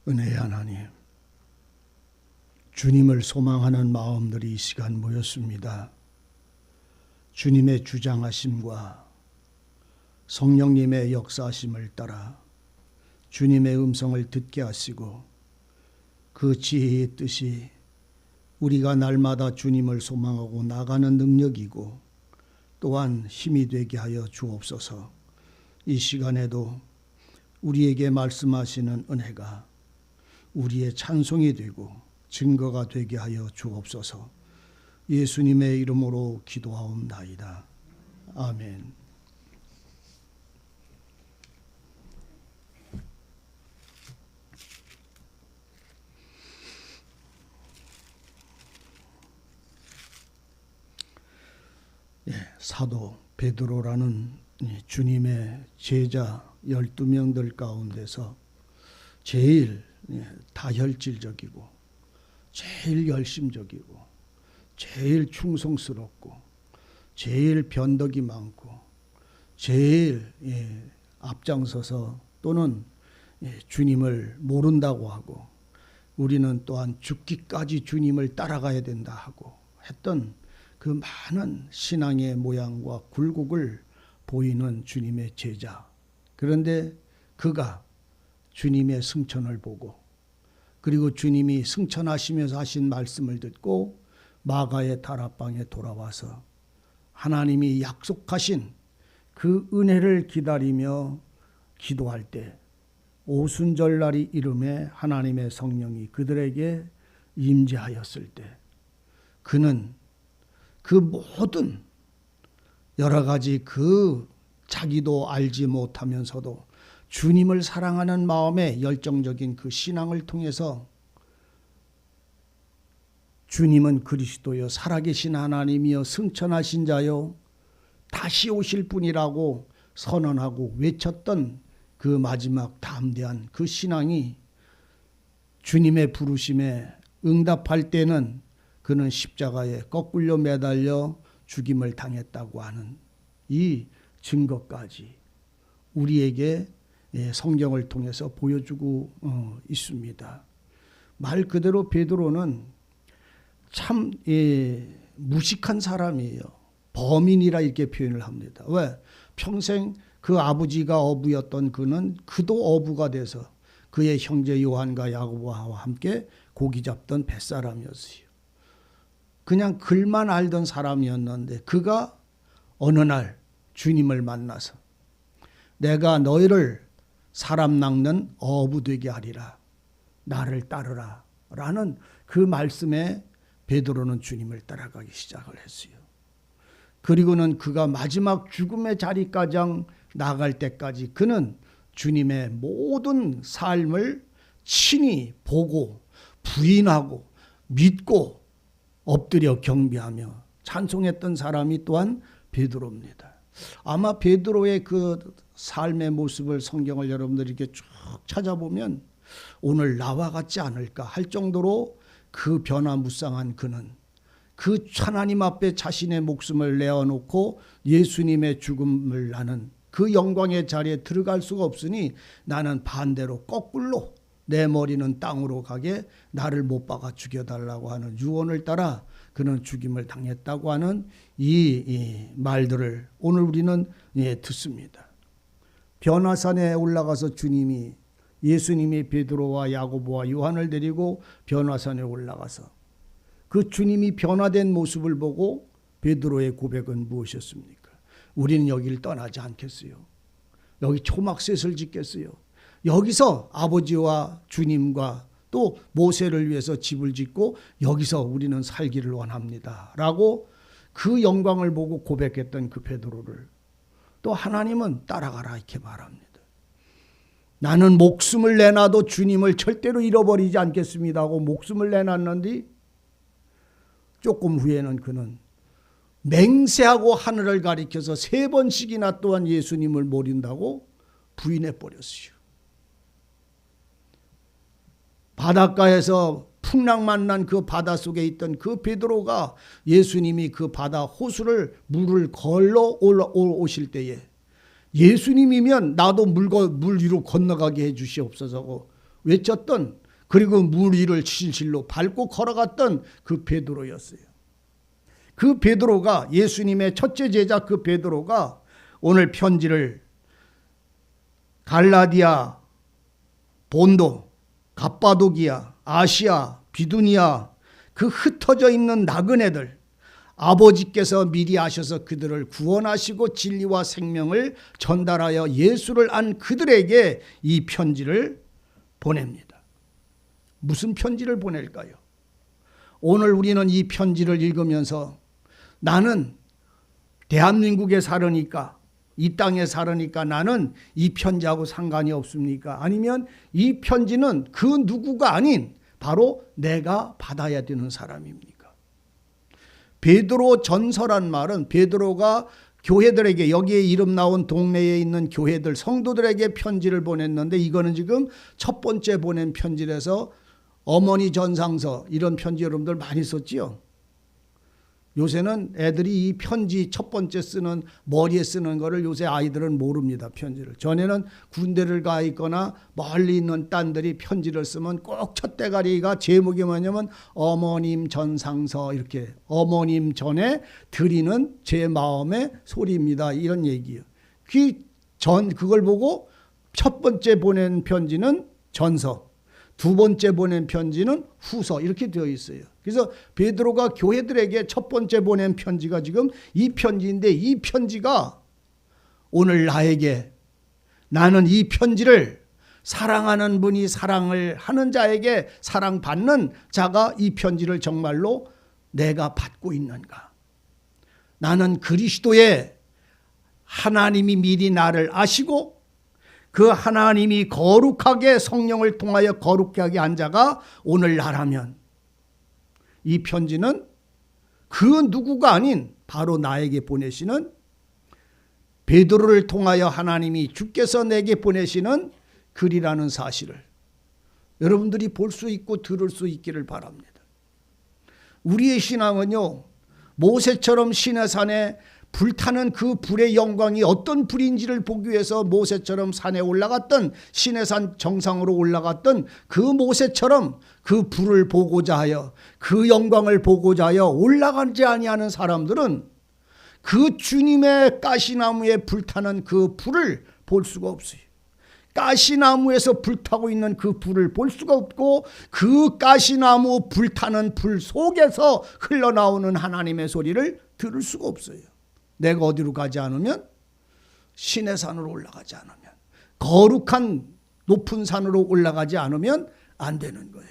은혜의 하나님, 주님을 소망하는 마음들이 이 시간 모였습니다. 주님의 주장하심과 성령님의 역사하심을 따라 주님의 음성을 듣게 하시고 그 지혜의 뜻이 우리가 날마다 주님을 소망하고 나가는 능력이고 또한 힘이 되게 하여 주옵소서. 이 시간에도 우리에게 말씀하시는 은혜가 우리의 찬송이 되고 증거가 되게 하여 주옵소서. 예수님의 이름으로 기도하옵나이다. 아멘. 사도 베드로라는 주님의 제자 12명들 가운데서 제일 다혈질적이고 제일 열심적이고 제일 충성스럽고 제일 변덕이 많고 제일 앞장서서 또는 주님을 모른다고 하고 우리는 또한 죽기까지 주님을 따라가야 된다 하고 했던 그 많은 신앙의 모양과 굴곡을 보이는 주님의 제자. 그런데 그가 주님의 승천을 보고 그리고 주님이 승천하시면서 하신 말씀을 듣고 마가의 다락방에 돌아와서 하나님이 약속하신 그 은혜를 기다리며 기도할 때 오순절날이 이름에 하나님의 성령이 그들에게 임재하였을 때 그는 그 모든 여러 가지 그 자기도 알지 못하면서도 주님을 사랑하는 마음의 열정적인 그 신앙을 통해서 주님은 그리스도여 살아계신 하나님이여 승천하신 자여 다시 오실 분이라고 선언하고 외쳤던 그 마지막 담대한 그 신앙이 주님의 부르심에 응답할 때는 그는 십자가에 거꾸로 매달려 죽임을 당했다고 하는 이 증거까지 우리에게 성경을 통해서 보여주고 있습니다. 말 그대로 베드로는 참 무식한 사람이에요. 범인이라 이렇게 표현을 합니다. 왜? 평생 그 아버지가 어부였던 그는 그도 어부가 돼서 그의 형제 요한과 야고보와 함께 고기 잡던 뱃사람이었어요. 그냥 글만 알던 사람이었는데 그가 어느 날 주님을 만나서 내가 너희를 사람 낚는 어부 되게 하리라. 나를 따르라. 라는 그 말씀에 베드로는 주님을 따라가기 시작을 했어요. 그리고는 그가 마지막 죽음의 자리까지 나갈 때까지 그는 주님의 모든 삶을 친히 보고 부인하고 믿고 엎드려 경배하며 찬송했던 사람이 또한 베드로입니다. 아마 베드로의 그 삶의 모습을 성경을 여러분들이 이렇게 쭉 찾아보면 오늘 나와 같지 않을까 할 정도로 그 변화무쌍한 그는 그 하나님 앞에 자신의 목숨을 내어놓고 예수님의 죽음을 나는 그 영광의 자리에 들어갈 수가 없으니 나는 반대로 거꾸로 내 머리는 땅으로 가게 나를 못 박아 죽여달라고 하는 유언을 따라 그는 죽임을 당했다고 하는 이 말들을 오늘 우리는 듣습니다. 변화산에 올라가서 예수님이 베드로와 야고보와 요한을 데리고 변화산에 올라가서 그 주님이 변화된 모습을 보고 베드로의 고백은 무엇이었습니까? 우리는 여기를 떠나지 않겠어요. 여기 초막셋을 짓겠어요. 여기서 아버지와 주님과 또 모세를 위해서 집을 짓고 여기서 우리는 살기를 원합니다. 라고 그 영광을 보고 고백했던 그 베드로를 또 하나님은 따라가라 이렇게 말합니다. 나는 목숨을 내놔도 주님을 절대로 잃어버리지 않겠습니다 하고 목숨을 내놨는데 조금 후에는 그는 맹세하고 하늘을 가리켜서 3번씩이나 또한 예수님을 모른다고 부인해버렸어요. 바닷가에서 풍랑 만난 그 바다 속에 있던 그 베드로가 예수님이 그 바다 호수를 물을 걸러 오실 때에 예수님이면 나도 물 위로 건너가게 해 주시옵소서 외쳤던, 그리고 물 위를 실실로 밟고 걸어갔던 그 베드로였어요. 그 베드로가, 예수님의 첫째 제자 그 베드로가 오늘 편지를 갈라디아, 본도, 갑바도기아, 아시아, 비두니아, 그 흩어져 있는 나그네들, 아버지께서 미리 아셔서 그들을 구원하시고 진리와 생명을 전달하여 예수를 안 그들에게 이 편지를 보냅니다. 무슨 편지를 보낼까요? 오늘 우리는 이 편지를 읽으면서 나는 대한민국에 살으니까, 이 땅에 살으니까 나는 이 편지하고 상관이 없습니까? 아니면 이 편지는 그 누구가 아닌 바로 내가 받아야 되는 사람입니까? 베드로 전서란 말은 베드로가 교회들에게, 여기에 이름 나온 동네에 있는 교회들, 성도들에게 편지를 보냈는데, 이거는 지금 첫 번째 보낸 편지라서 어머니 전상서, 이런 편지 여러분들 많이 썼지요. 요새는 애들이 이 편지 첫 번째 쓰는, 머리에 쓰는 거를 요새 아이들은 모릅니다. 편지를. 전에는 군대를 가 있거나 멀리 있는 딴들이 편지를 쓰면 꼭 첫 대가리가 제목이 뭐냐면 어머님 전상서, 이렇게 어머님 전에 드리는 제 마음의 소리입니다, 이런 얘기예요. 그걸 보고 첫 번째 보낸 편지는 전서, 두 번째 보낸 편지는 후서, 이렇게 되어 있어요. 그래서 베드로가 교회들에게 첫 번째 보낸 편지가 지금 이 편지인데, 이 편지가 오늘 나에게, 나는 이 편지를 사랑하는 분이 사랑을 하는 자에게, 사랑받는 자가 이 편지를 정말로 내가 받고 있는가? 나는 그리스도의, 하나님이 미리 나를 아시고 그 하나님이 거룩하게 성령을 통하여 거룩하게 한 자가 오늘 나라면, 이 편지는 그 누구가 아닌 바로 나에게 보내시는, 베드로를 통하여 하나님이 주께서 내게 보내시는 글이라는 사실을 여러분들이 볼 수 있고 들을 수 있기를 바랍니다. 우리의 신앙은요, 모세처럼 시내산에 불타는 그 불의 영광이 어떤 불인지를 보기 위해서 모세처럼 산에 올라갔던, 시내산 정상으로 올라갔던 그 모세처럼 그 불을 보고자 하여, 그 영광을 보고자 하여 올라가지 아니하는 사람들은 그 주님의 가시나무에 불타는 그 불을 볼 수가 없어요. 가시나무에서 불타고 있는 그 불을 볼 수가 없고, 그 가시나무 불타는 불 속에서 흘러나오는 하나님의 소리를 들을 수가 없어요. 내가 어디로 가지 않으면, 시내산으로 올라가지 않으면, 거룩한 높은 산으로 올라가지 않으면 안 되는 거예요.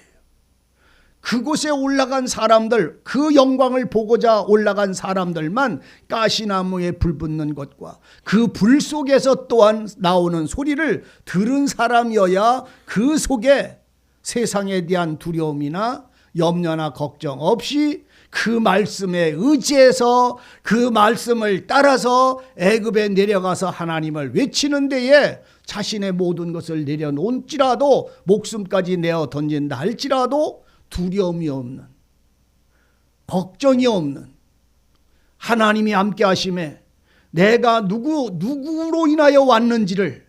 그곳에 올라간 사람들, 그 영광을 보고자 올라간 사람들만 가시나무에 불 붙는 것과 그 불 속에서 또한 나오는 소리를 들은 사람이어야 그 속에 세상에 대한 두려움이나 염려나 걱정 없이 그 말씀에 의지해서 그 말씀을 따라서 애굽에 내려가서 하나님을 외치는 데에 자신의 모든 것을 내려놓을지라도, 목숨까지 내어 던진다 할지라도 두려움이 없는, 걱정이 없는, 하나님이 함께 하심에 내가 누구로 인하여 왔는지를,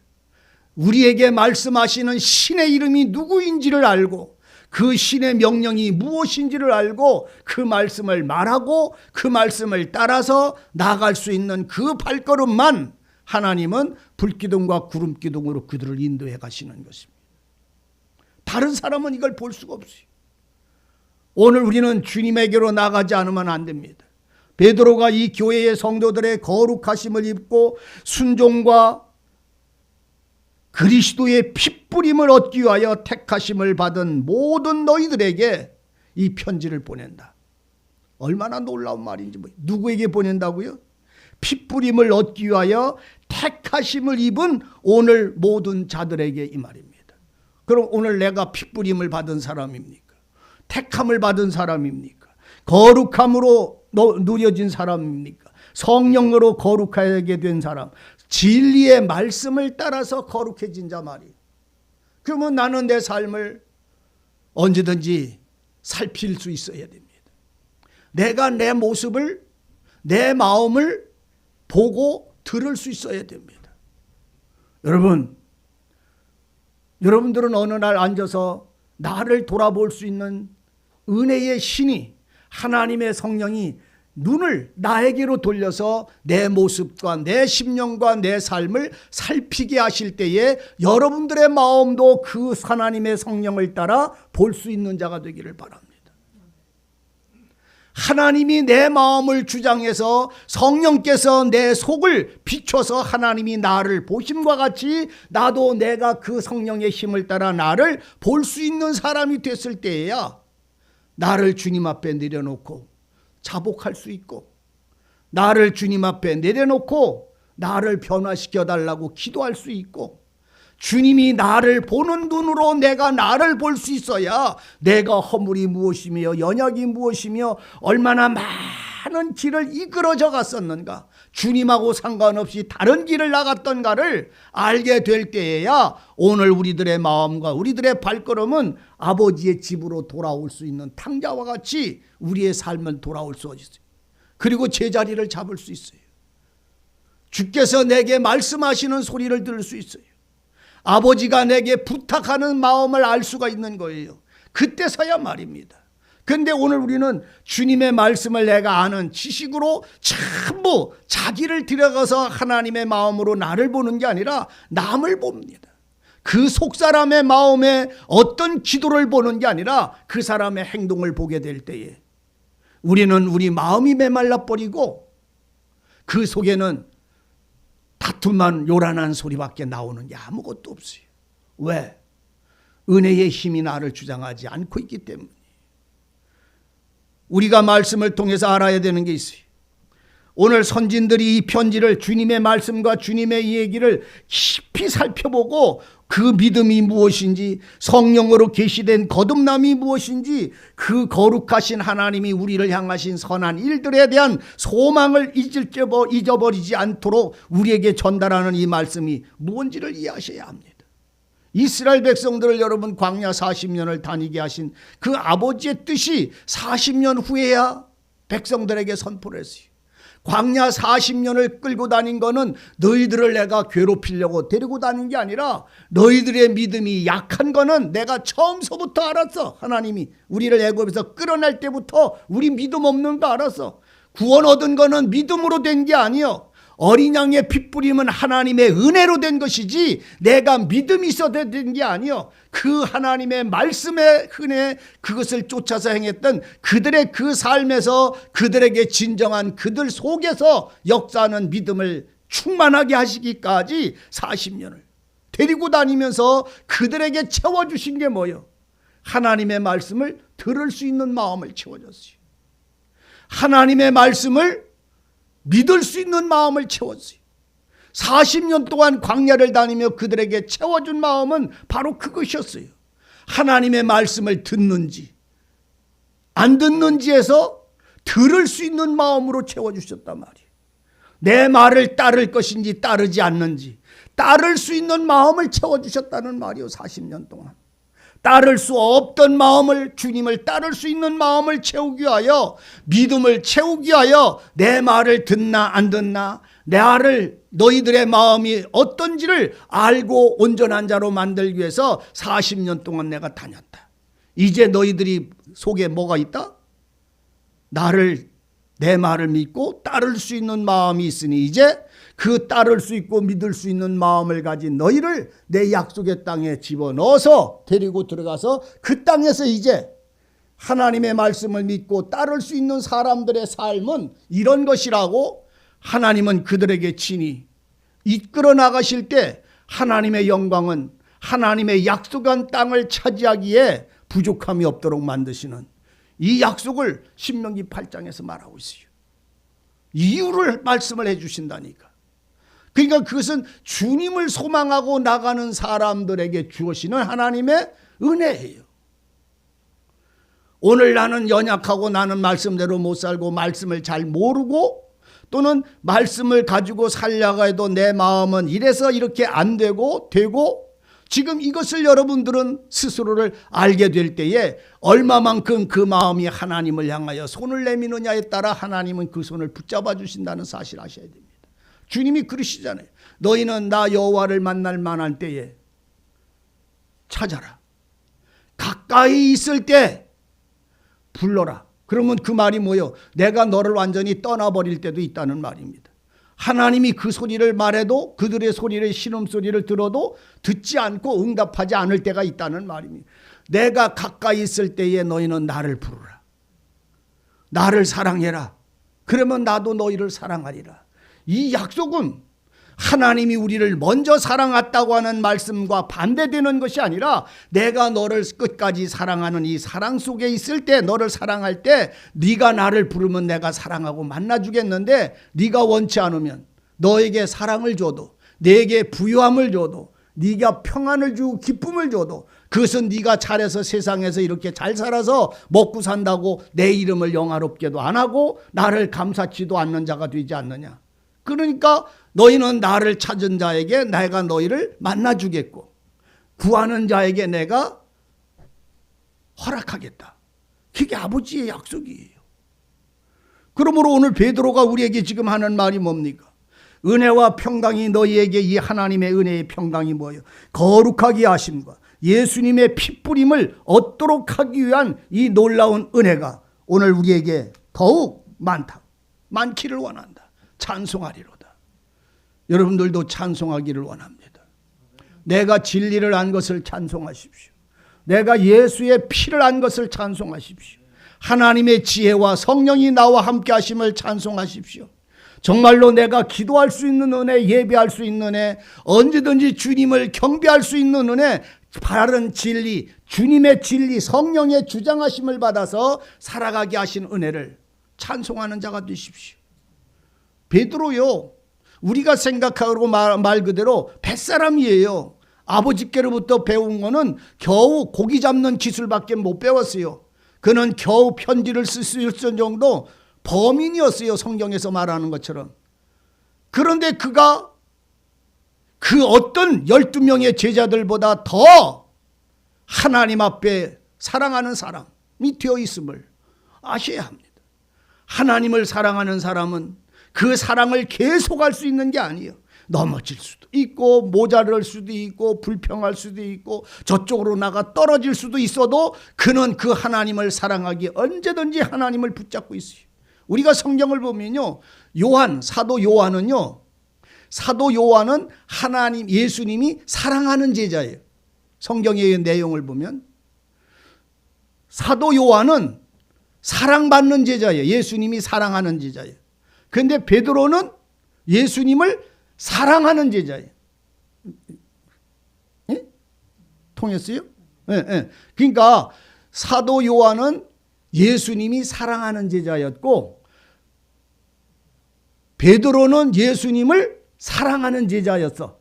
우리에게 말씀하시는 신의 이름이 누구인지를 알고 그 신의 명령이 무엇인지를 알고 그 말씀을 말하고 그 말씀을 따라서 나아갈 수 있는 그 발걸음만 하나님은 불기둥과 구름기둥으로 그들을 인도해 가시는 것입니다. 다른 사람은 이걸 볼 수가 없어요. 오늘 우리는 주님에게로 나가지 않으면 안 됩니다. 베드로가 이 교회의 성도들의 거룩하심을 입고 순종과 그리스도의 핏부림을 얻기 위하여 택하심을 받은 모든 너희들에게 이 편지를 보낸다. 얼마나 놀라운 말인지. 누구에게 보낸다고요? 핏부림을 얻기 위하여 택하심을 입은 오늘 모든 자들에게, 이 말입니다. 그럼 오늘 내가 핏부림을 받은 사람입니까? 택함을 받은 사람입니까? 거룩함으로 누려진 사람입니까? 성령으로 거룩하게 된 사람, 진리의 말씀을 따라서 거룩해진 자 말이에요. 그러면 나는 내 삶을 언제든지 살필 수 있어야 됩니다. 내가 내 모습을, 내 마음을 보고 들을 수 있어야 됩니다. 여러분, 여러분들은 어느 날 앉아서 나를 돌아볼 수 있는 은혜의 신이, 하나님의 성령이 눈을 나에게로 돌려서 내 모습과 내 심령과 내 삶을 살피게 하실 때에 여러분들의 마음도 그 하나님의 성령을 따라 볼 수 있는 자가 되기를 바랍니다. 하나님이 내 마음을 주장해서 성령께서 내 속을 비춰서 하나님이 나를 보심과 같이 나도 내가 그 성령의 힘을 따라 나를 볼 수 있는 사람이 됐을 때에야 나를 주님 앞에 내려놓고 자복할 수 있고, 나를 주님 앞에 내려놓고 나를 변화시켜 달라고 기도할 수 있고, 주님이 나를 보는 눈으로 내가 나를 볼 수 있어야 내가 허물이 무엇이며 연약이 무엇이며 얼마나 많은 길을 이끌어져 갔었는가, 주님하고 상관없이 다른 길을 나갔던가를 알게 될 때에야 오늘 우리들의 마음과 우리들의 발걸음은 아버지의 집으로 돌아올 수 있는 탕자와 같이 우리의 삶은 돌아올 수 있어요. 그리고 제자리를 잡을 수 있어요. 주께서 내게 말씀하시는 소리를 들을 수 있어요. 아버지가 내게 부탁하는 마음을 알 수가 있는 거예요. 그때서야 말입니다. 그런데 오늘 우리는 주님의 말씀을 내가 아는 지식으로 전부 자기를 들여가서 하나님의 마음으로 나를 보는 게 아니라 남을 봅니다. 그 속사람의 마음에 어떤 기도를 보는 게 아니라 그 사람의 행동을 보게 될 때에 우리는 우리 마음이 메말라 버리고 그 속에는 다툼만 요란한 소리밖에 나오는 게 아무것도 없어요. 왜? 은혜의 힘이 나를 주장하지 않고 있기 때문에. 우리가 말씀을 통해서 알아야 되는 게 있어요. 오늘 선진들이 이 편지를 주님의 말씀과 주님의 이 얘기를 깊이 살펴보고 그 믿음이 무엇인지, 성령으로 계시된 거듭남이 무엇인지, 그 거룩하신 하나님이 우리를 향하신 선한 일들에 대한 소망을 잊어버리지 않도록 우리에게 전달하는 이 말씀이 무엇인지를 이해하셔야 합니다. 이스라엘 백성들을 여러분 광야 40년을 다니게 하신 그 아버지의 뜻이 40년 후에야 백성들에게 선포를 했어요. 광야 40년을 끌고 다닌 거는 너희들을 내가 괴롭히려고 데리고 다닌 게 아니라 너희들의 믿음이 약한 거는 내가 처음서부터 알았어. 하나님이 우리를 애굽에서 끌어낼 때부터 우리 믿음 없는 거 알았어. 구원 얻은 거는 믿음으로 된 게 아니요, 어린 양의 핏부림은 하나님의 은혜로 된 것이지 내가 믿음이 있어야 된 게 아니요, 그 하나님의 말씀의 은혜, 그것을 쫓아서 행했던 그들의 그 삶에서 그들에게 진정한 그들 속에서 역사하는 믿음을 충만하게 하시기까지 40년을 데리고 다니면서 그들에게 채워주신 게 뭐예요? 하나님의 말씀을 들을 수 있는 마음을 채워줬어요. 하나님의 말씀을 믿을 수 있는 마음을 채웠어요. 40년 동안 광야를 다니며 그들에게 채워준 마음은 바로 그것이었어요. 하나님의 말씀을 듣는지 안 듣는지에서 들을 수 있는 마음으로 채워주셨단 말이에요. 내 말을 따를 것인지 따르지 않는지 따를 수 있는 마음을 채워주셨다는 말이에요. 40년 동안 따를 수 없던 마음을, 주님을 따를 수 있는 마음을 채우기 위하여, 믿음을 채우기 위하여 내 말을 듣나 안 듣나, 나를, 너희들의 마음이 어떤지를 알고 온전한 자로 만들기 위해서 40년 동안 내가 다녔다. 이제 너희들이 속에 뭐가 있다? 나를, 내 말을 믿고 따를 수 있는 마음이 있으니 이제 그 따를 수 있고 믿을 수 있는 마음을 가진 너희를 내 약속의 땅에 집어넣어서 데리고 들어가서 그 땅에서 이제 하나님의 말씀을 믿고 따를 수 있는 사람들의 삶은 이런 것이라고 하나님은 그들에게 친히 이끌어 나가실 때 하나님의 영광은 하나님의 약속한 땅을 차지하기에 부족함이 없도록 만드시는 이 약속을 신명기 8장에서 말하고 있어요. 이유를 말씀을 해 주신다니까. 그러니까 그것은 주님을 소망하고 나가는 사람들에게 주시는 하나님의 은혜예요. 오늘 나는 연약하고 나는 말씀대로 못 살고 말씀을 잘 모르고 또는 말씀을 가지고 살려고 해도 내 마음은 이래서 이렇게 안 되고 지금 이것을 여러분들은 스스로를 알게 될 때에 얼마만큼 그 마음이 하나님을 향하여 손을 내미느냐에 따라 하나님은 그 손을 붙잡아 주신다는 사실 아셔야 됩니다. 주님이 그러시잖아요. 너희는 나 여호와를 만날 만한 때에 찾아라. 가까이 있을 때 불러라. 그러면 그 말이 뭐예요? 내가 너를 완전히 떠나버릴 때도 있다는 말입니다. 하나님이 그 소리를 말해도 그들의 소리를 신음소리를 들어도 듣지 않고 응답하지 않을 때가 있다는 말입니다. 내가 가까이 있을 때에 너희는 나를 부르라. 나를 사랑해라. 그러면 나도 너희를 사랑하리라. 이 약속은 하나님이 우리를 먼저 사랑했다고 하는 말씀과 반대되는 것이 아니라 내가 너를 끝까지 사랑하는 이 사랑 속에 있을 때, 너를 사랑할 때 네가 나를 부르면 내가 사랑하고 만나주겠는데, 네가 원치 않으면 너에게 사랑을 줘도, 내게 부유함을 줘도, 네가 평안을 주고 기쁨을 줘도 그것은 네가 잘해서 세상에서 이렇게 잘 살아서 먹고 산다고 내 이름을 영화롭게도 안 하고 나를 감사치도 않는 자가 되지 않느냐. 그러니까 너희는 나를 찾은 자에게 내가 너희를 만나주겠고 구하는 자에게 내가 허락하겠다. 그게 아버지의 약속이에요. 그러므로 오늘 베드로가 우리에게 지금 하는 말이 뭡니까? 은혜와 평강이 너희에게, 이 하나님의 은혜의 평강이 뭐예요? 거룩하게 하심과 예수님의 피뿌림을 얻도록 하기 위한 이 놀라운 은혜가 오늘 우리에게 더욱 많기를 원한다. 찬송하리로다. 여러분들도 찬송하기를 원합니다. 내가 진리를 안 것을 찬송하십시오. 내가 예수의 피를 안 것을 찬송하십시오. 하나님의 지혜와 성령이 나와 함께 하심을 찬송하십시오. 정말로 내가 기도할 수 있는 은혜, 예배할 수 있는 은혜, 언제든지 주님을 경배할 수 있는 은혜, 바른 진리, 주님의 진리, 성령의 주장하심을 받아서 살아가게 하신 은혜를 찬송하는 자가 되십시오. 베드로요, 우리가 생각하고 말 그대로 뱃사람이에요. 아버지께로부터 배운 거는 겨우 고기 잡는 기술밖에 못 배웠어요. 그는 겨우 편지를 쓸 수 있을 정도 범인이었어요. 성경에서 말하는 것처럼. 그런데 그가 그 어떤 12명의 제자들보다 더 하나님 앞에 사랑하는 사람이 되어 있음을 아셔야 합니다. 하나님을 사랑하는 사람은 그 사랑을 계속할 수 있는 게 아니에요. 넘어질 수도 있고 모자랄 수도 있고 불평할 수도 있고 저쪽으로 나가 떨어질 수도 있어도 그는 그 하나님을 사랑하기에 언제든지 하나님을 붙잡고 있어요. 우리가 성경을 보면요, 사도 요한은 하나님, 예수님이 사랑하는 제자예요. 성경의 내용을 보면 사도 요한은 사랑받는 제자예요. 예수님이 사랑하는 제자예요. 그런데 베드로는 예수님을 사랑하는 제자예요. 예? 통했어요? 예, 예. 그러니까 사도 요한은 예수님이 사랑하는 제자였고 베드로는 예수님을 사랑하는 제자였어.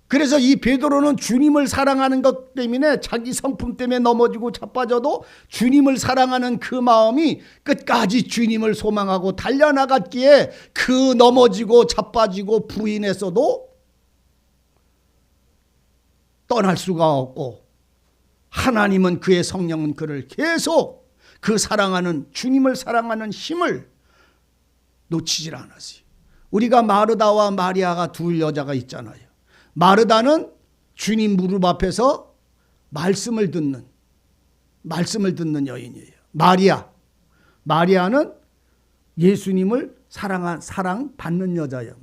그래서 이 베드로는 주님을 사랑하는 것 때문에 자기 성품 때문에 넘어지고 자빠져도 주님을 사랑하는 그 마음이 끝까지 주님을 소망하고 달려나갔기에 그 넘어지고 자빠지고 부인했어도 떠날 수가 없고 하나님은 그의 성령은 그를 계속 그 사랑하는 주님을 사랑하는 힘을 놓치질 않았어요. 우리가 마르다와 마리아가 둘 여자가 있잖아요. 마르다는 주님 무릎 앞에서 말씀을 듣는 여인이에요. 마리아는 예수님을 사랑받는 여자예요.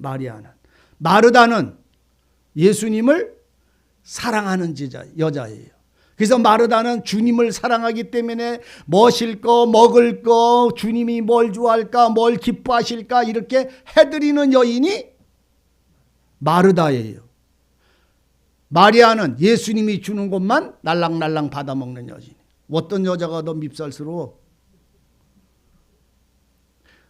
마르다는 예수님을 사랑하는 여자예요. 그래서 마르다는 주님을 사랑하기 때문에 뭐실 거, 먹을 거, 주님이 뭘 좋아할까, 뭘 기뻐하실까 이렇게 해드리는 여인이 마르다예요. 마리아는 예수님이 주는 것만 날랑날랑 받아먹는 여인. 어떤 여자가 더 밉살스러워?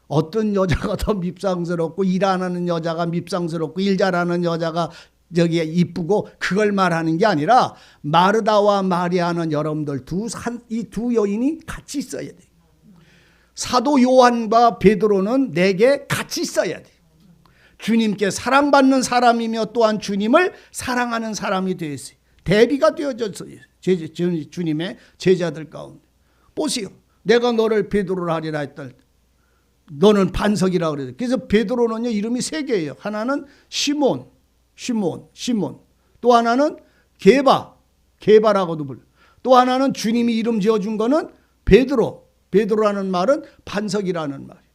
어떤 여자가 더 밉상스럽고 일 안 하는 여자가 밉상스럽고 일 잘하는 여자가 저기 이쁘고 그걸 말하는 게 아니라 마르다와 마리아는 여러분들 이 두 여인이 같이 있어야 돼. 사도 요한과 베드로는 내게 같이 있어야 돼. 주님께 사랑받는 사람이며 또한 주님을 사랑하는 사람이 되어 있어요. 대비가 되어졌어요. 주님의 제자들 가운데. 보세요. 내가 너를 베드로를 하리라 했다. 너는 반석이라 그래요. 그래서 베드로는요 이름이 세 개예요. 하나는 시몬. 또 하나는 게바라고도 불러. 또 하나는 주님이 이름 지어준 거는 베드로라는 말은 반석이라는 말이에요.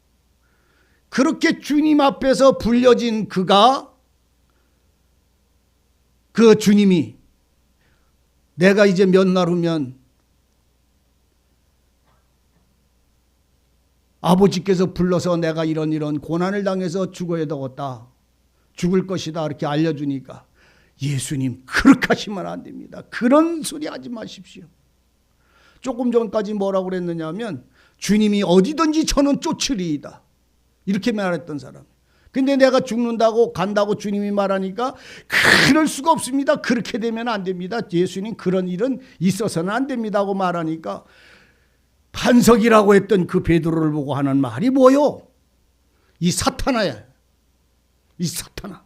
그렇게 주님 앞에서 불려진 그가, 그 주님이 내가 이제 몇 날 후면 아버지께서 불러서 내가 이런 고난을 당해서 죽어야 되겠다, 죽을 것이다 이렇게 알려주니까 예수님 그렇게 하시면 안 됩니다. 그런 소리 하지 마십시오. 조금 전까지 뭐라고 그랬느냐 하면 주님이 어디든지 저는 쫓으리이다 이렇게 말했던 사람. 근데 내가 죽는다고 간다고 주님이 말하니까 그럴 수가 없습니다. 그렇게 되면 안 됩니다. 예수님 그런 일은 있어서는 안 됩니다 하고 말하니까 반석이라고 했던 그 베드로를 보고 하는 말이 뭐요? 이 사탄아야. 이 사탄아.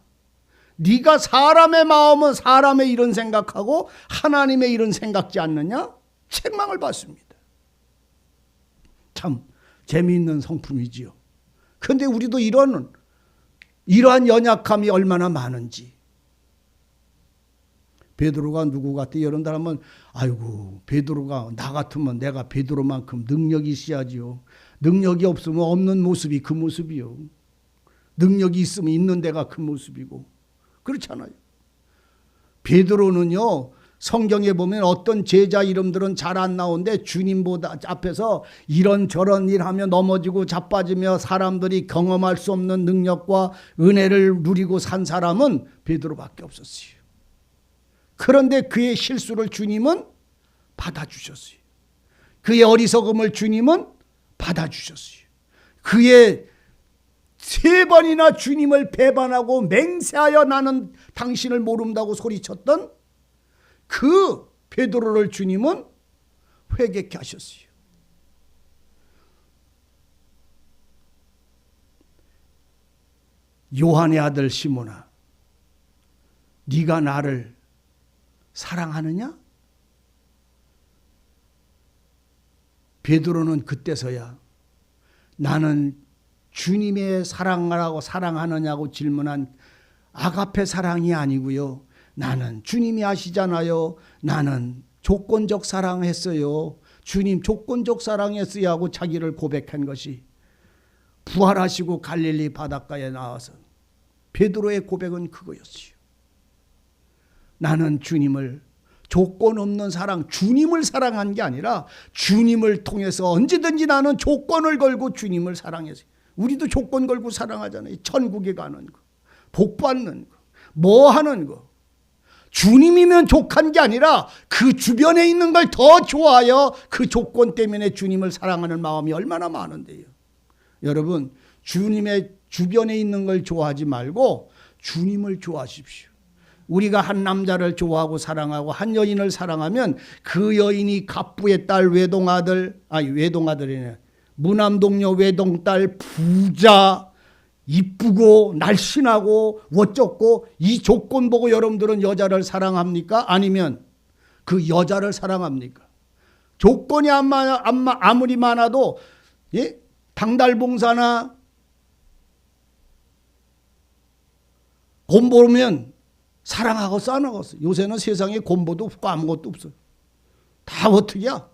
네가 사람의 마음은 사람의 일은 생각하고 하나님의 일은 생각지 않느냐? 책망을 받습니다. 참 재미있는 성품이지요. 그런데 우리도 이러한 연약함이 얼마나 많은지. 베드로가 누구 같아? 여러분 하면 아이고 베드로가 나 같으면 내가 베드로만큼 능력이 있어야지요. 능력이 없으면 없는 모습이 그 모습이요. 능력이 있으면 있는 데가 그 모습이고 그렇잖아요. 베드로는요 성경에 보면 어떤 제자 이름들은 잘 안 나오는데 주님보다 앞에서 이런저런 일 하며 넘어지고 자빠지며 사람들이 경험할 수 없는 능력과 은혜를 누리고 산 사람은 베드로밖에 없었어요. 그런데 그의 실수를 주님은 받아주셨어요. 그의 어리석음을 주님은 받아주셨어요. 그의 3번이나 주님을 배반하고 맹세하여 나는 당신을 모른다고 소리쳤던 그 베드로를 주님은 회개케 하셨어요. 요한의 아들 시몬아, 네가 나를 사랑하느냐? 베드로는 그때서야 나는 주님의 사랑하라고 사랑하느냐고 질문한 아가페 사랑이 아니고요. 나는 주님이 아시잖아요. 나는 조건적 사랑했어요. 주님 조건적 사랑했어요 하고 자기를 고백한 것이 부활하시고 갈릴리 바닷가에 나와서 베드로의 고백은 그거였어요. 나는 주님을 조건 없는 사랑, 주님을 사랑한 게 아니라 주님을 통해서 언제든지 나는 조건을 걸고 주님을 사랑했어요. 우리도 조건 걸고 사랑하잖아요. 천국에 가는 거, 복 받는 거, 뭐 하는 거. 주님이면 족한 게 아니라 그 주변에 있는 걸 더 좋아하여 그 조건 때문에 주님을 사랑하는 마음이 얼마나 많은데요. 여러분 주님의 주변에 있는 걸 좋아하지 말고 주님을 좋아하십시오. 우리가 한 남자를 좋아하고 사랑하고 한 여인을 사랑하면 그 여인이 갑부의 딸 외동아들이네. 무남동녀 외동딸 부자 이쁘고 날씬하고 멋졌고 이 조건 보고 여러분들은 여자를 사랑합니까? 아니면 그 여자를 사랑합니까? 조건이 아무리 많아도 예? 당달봉사나 곰보면 사랑하고 싸나갔어. 요새는 세상에 곰보도 없고 아무것도 없어. 다 어떻게야?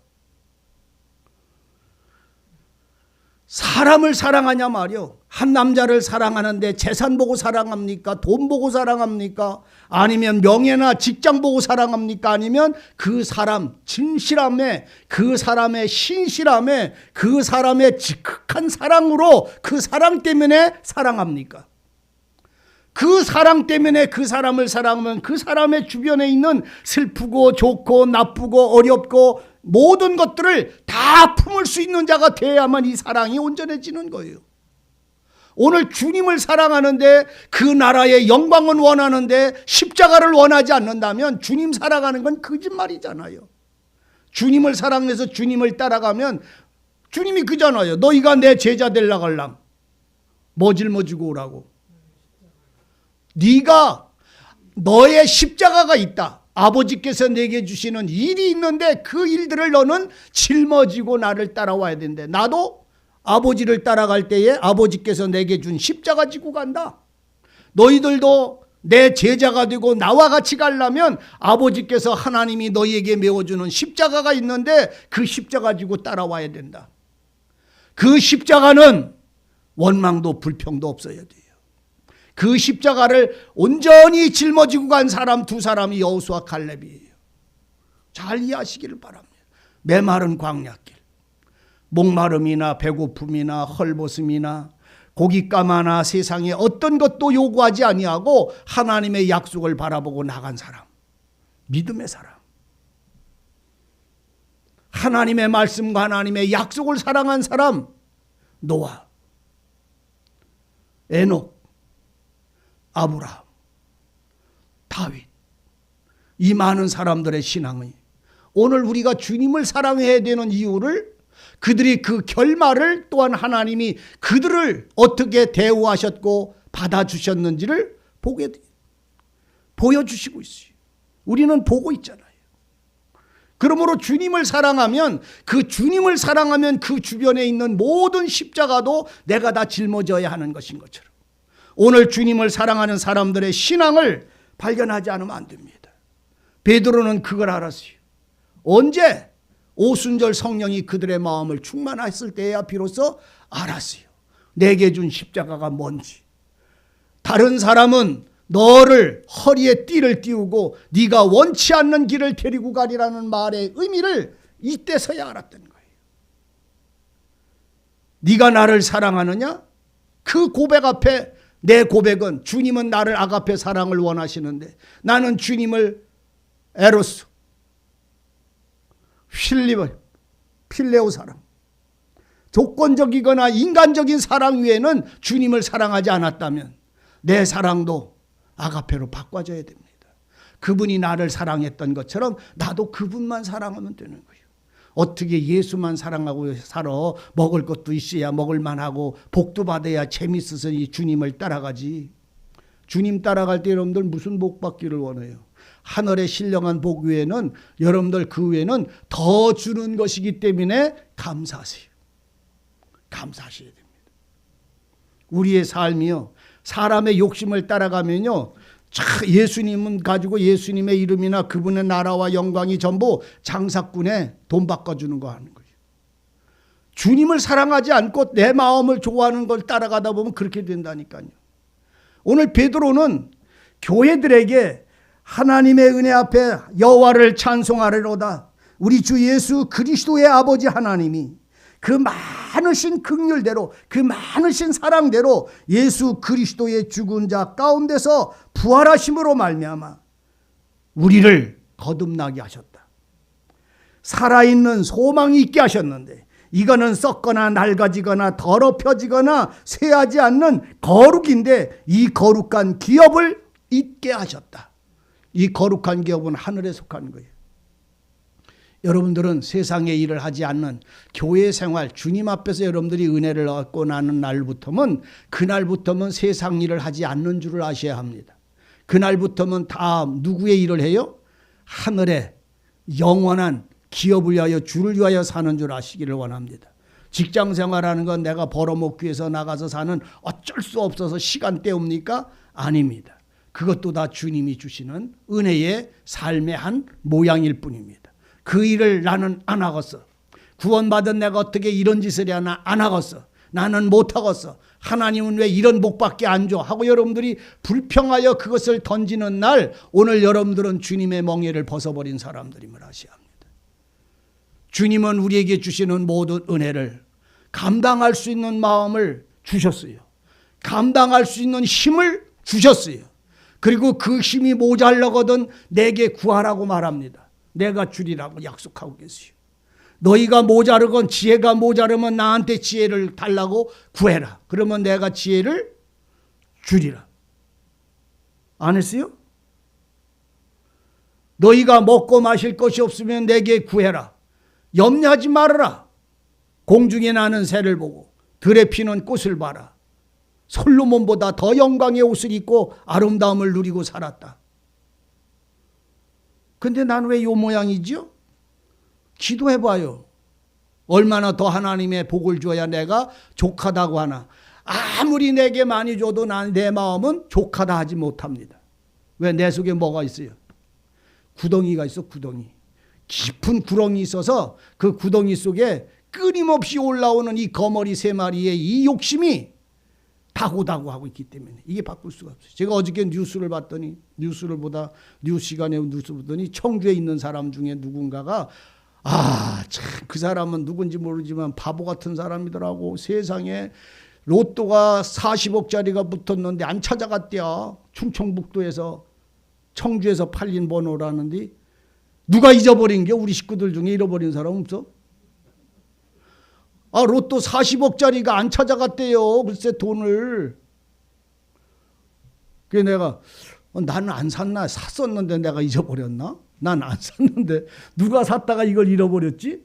사람을 사랑하냐 말이요. 한 남자를 사랑하는데 재산 보고 사랑합니까? 돈 보고 사랑합니까? 아니면 명예나 직장 보고 사랑합니까? 아니면 그 사람 진실함에, 그 사람의 신실함에, 그 사람의 지극한 사랑으로 그 사람 때문에 사랑합니까? 그 사랑 때문에 그 사람을 사랑하면 그 사람의 주변에 있는 슬프고 좋고 나쁘고 어렵고 모든 것들을 다 품을 수 있는 자가 되어야만 이 사랑이 온전해지는 거예요. 오늘 주님을 사랑하는데 그 나라의 영광은 원하는데 십자가를 원하지 않는다면 주님 사랑하는 건 거짓말이잖아요. 주님을 사랑해서 주님을 따라가면 주님이 그잖아요. 너희가 내 제자 되려고 할랑 뭐 짊어지고 오라고. 네가 너의 십자가가 있다. 아버지께서 내게 주시는 일이 있는데 그 일들을 너는 짊어지고 나를 따라와야 된대. 나도 아버지를 따라갈 때에 아버지께서 내게 준 십자가 지고 간다. 너희들도 내 제자가 되고 나와 같이 가려면 아버지께서 하나님이 너희에게 메워주는 십자가가 있는데 그 십자가 지고 따라와야 된다. 그 십자가는 원망도 불평도 없어야 돼요. 그 십자가를 온전히 짊어지고 간 사람 두 사람이 여호수아 갈렙이에요. 잘 이해하시기를 바랍니다. 메마른 광야길, 목마름이나 배고픔이나 헐벗음이나 고깃감하나 세상에 어떤 것도 요구하지 아니하고 하나님의 약속을 바라보고 나간 사람, 믿음의 사람, 하나님의 말씀과 하나님의 약속을 사랑한 사람, 노아, 에녹, 아브라함, 다윗, 이 많은 사람들의 신앙이 오늘 우리가 주님을 사랑해야 되는 이유를, 그들이 그 결말을 또한 하나님이 그들을 어떻게 대우하셨고 받아주셨는지를 보여주시고 있어요. 우리는 보고 있잖아요. 그러므로 주님을 사랑하면 그 주변에 있는 모든 십자가도 내가 다 짊어져야 하는 것인 것처럼 오늘 주님을 사랑하는 사람들의 신앙을 발견하지 않으면 안 됩니다. 베드로는 그걸 알았어요. 언제? 오순절 성령이 그들의 마음을 충만했을 때야 비로소 알았어요. 내게 준 십자가가 뭔지. 다른 사람은 너를 허리에 띠를 띄우고 네가 원치 않는 길을 데리고 가리라는 말의 의미를 이때서야 알았던 거예요. 네가 나를 사랑하느냐? 그 고백 앞에 내 고백은, 주님은 나를 아가페 사랑을 원하시는데 나는 주님을 에로스, 필레오 사랑, 조건적이거나 인간적인 사랑 위에는 주님을 사랑하지 않았다면 내 사랑도 아가페로 바꿔줘야 됩니다. 그분이 나를 사랑했던 것처럼 나도 그분만 사랑하면 되는 거예요. 어떻게 예수만 사랑하고 살아? 먹을 것도 있어야 먹을 만하고 복도 받아야 재밌어서 이 주님을 따라가지. 주님 따라갈 때 여러분들 무슨 복 받기를 원해요? 하늘의 신령한 복 외에는, 여러분들 그 외에는 더 주는 것이기 때문에 감사하세요. 감사하셔야 됩니다. 우리의 삶이요, 사람의 욕심을 따라가면요, 예수님은 가지고 예수님의 이름이나 그분의 나라와 영광이 전부 장사꾼에 돈 바꿔주는 거 하는 거예요. 주님을 사랑하지 않고 내 마음을 좋아하는 걸 따라가다 보면 그렇게 된다니까요. 오늘 베드로는 교회들에게 하나님의 은혜 앞에 여호와를 찬송하리로다. 우리 주 예수 그리스도의 아버지 하나님이 그 많으신 긍휼대로, 그 많으신 사랑대로 예수 그리스도의 죽은 자 가운데서 부활하심으로 말미암아 우리를 거듭나게 하셨다. 살아있는 소망이 있게 하셨는데 이거는 썩거나 낡아지거나 더럽혀지거나 쇠하지 않는 거룩인데 이 거룩한 기업을 잊게 하셨다. 이 거룩한 기업은 하늘에 속한 거예요. 여러분들은 세상의 일을 하지 않는 교회 생활, 주님 앞에서 여러분들이 은혜를 얻고 나는 날부터는, 그날부터는 세상 일을 하지 않는 줄을 아셔야 합니다. 그날부터는 다 누구의 일을 해요? 하늘의 영원한 기업을 위하여, 주를 위하여 사는 줄 아시기를 원합니다. 직장 생활하는 건 내가 벌어먹기 위해서 나가서 사는 어쩔 수 없어서 시간 때웁니까? 아닙니다. 그것도 다 주님이 주시는 은혜의 삶의 한 모양일 뿐입니다. 그 일을 나는 안 하겠어. 구원받은 내가 어떻게 이런 짓을 하나 안 하겠어. 나는 못 하겠어. 하나님은 왜 이런 복밖에 안 줘? 하고 여러분들이 불평하여 그것을 던지는 날, 오늘 여러분들은 주님의 멍에를 벗어버린 사람들임을 아셔야 합니다. 주님은 우리에게 주시는 모든 은혜를 감당할 수 있는 마음을 주셨어요. 감당할 수 있는 힘을 주셨어요. 그리고 그 힘이 모자라거든 내게 구하라고 말합니다. 내가 주리라고 약속하고 계세요. 너희가 모자르건 지혜가 모자르면 나한테 지혜를 달라고 구해라. 그러면 내가 지혜를 주리라. 안 했어요? 너희가 먹고 마실 것이 없으면 내게 구해라. 염려하지 말아라. 공중에 나는 새를 보고 들에 피는 꽃을 봐라. 솔로몬보다 더 영광의 옷을 입고 아름다움을 누리고 살았다. 근데 난 왜 이 모양이죠? 기도해봐요. 얼마나 더 하나님의 복을 줘야 내가 족하다고 하나. 아무리 내게 많이 줘도 난 내 마음은 족하다 하지 못합니다. 왜? 내 속에 뭐가 있어요? 구덩이가 있어. 구덩이. 깊은 구렁이 있어서 그 구덩이 속에 끊임없이 올라오는 이 거머리 세 마리의 이 욕심이 다고다고 하고 있기 때문에 이게 바꿀 수가 없어요. 제가 어저께 뉴스를 봤더니 뉴스 시간에 뉴스 보더니 청주에 있는 사람 중에 누군가가 참 그 사람은 누군지 모르지만 바보 같은 사람이더라고. 세상에 로또가 40억짜리가 붙었는데 안 찾아갔대요. 충청북도에서 청주에서 팔린 번호라는데 누가 잊어버린 게 우리 식구들 중에 잃어버린 사람 없어? 로또 40억짜리가 안 찾아갔대요. 글쎄 돈을. 그래 내가 나는 안 샀나? 샀었는데 내가 잊어버렸나? 난 안 샀는데 누가 샀다가 이걸 잃어버렸지?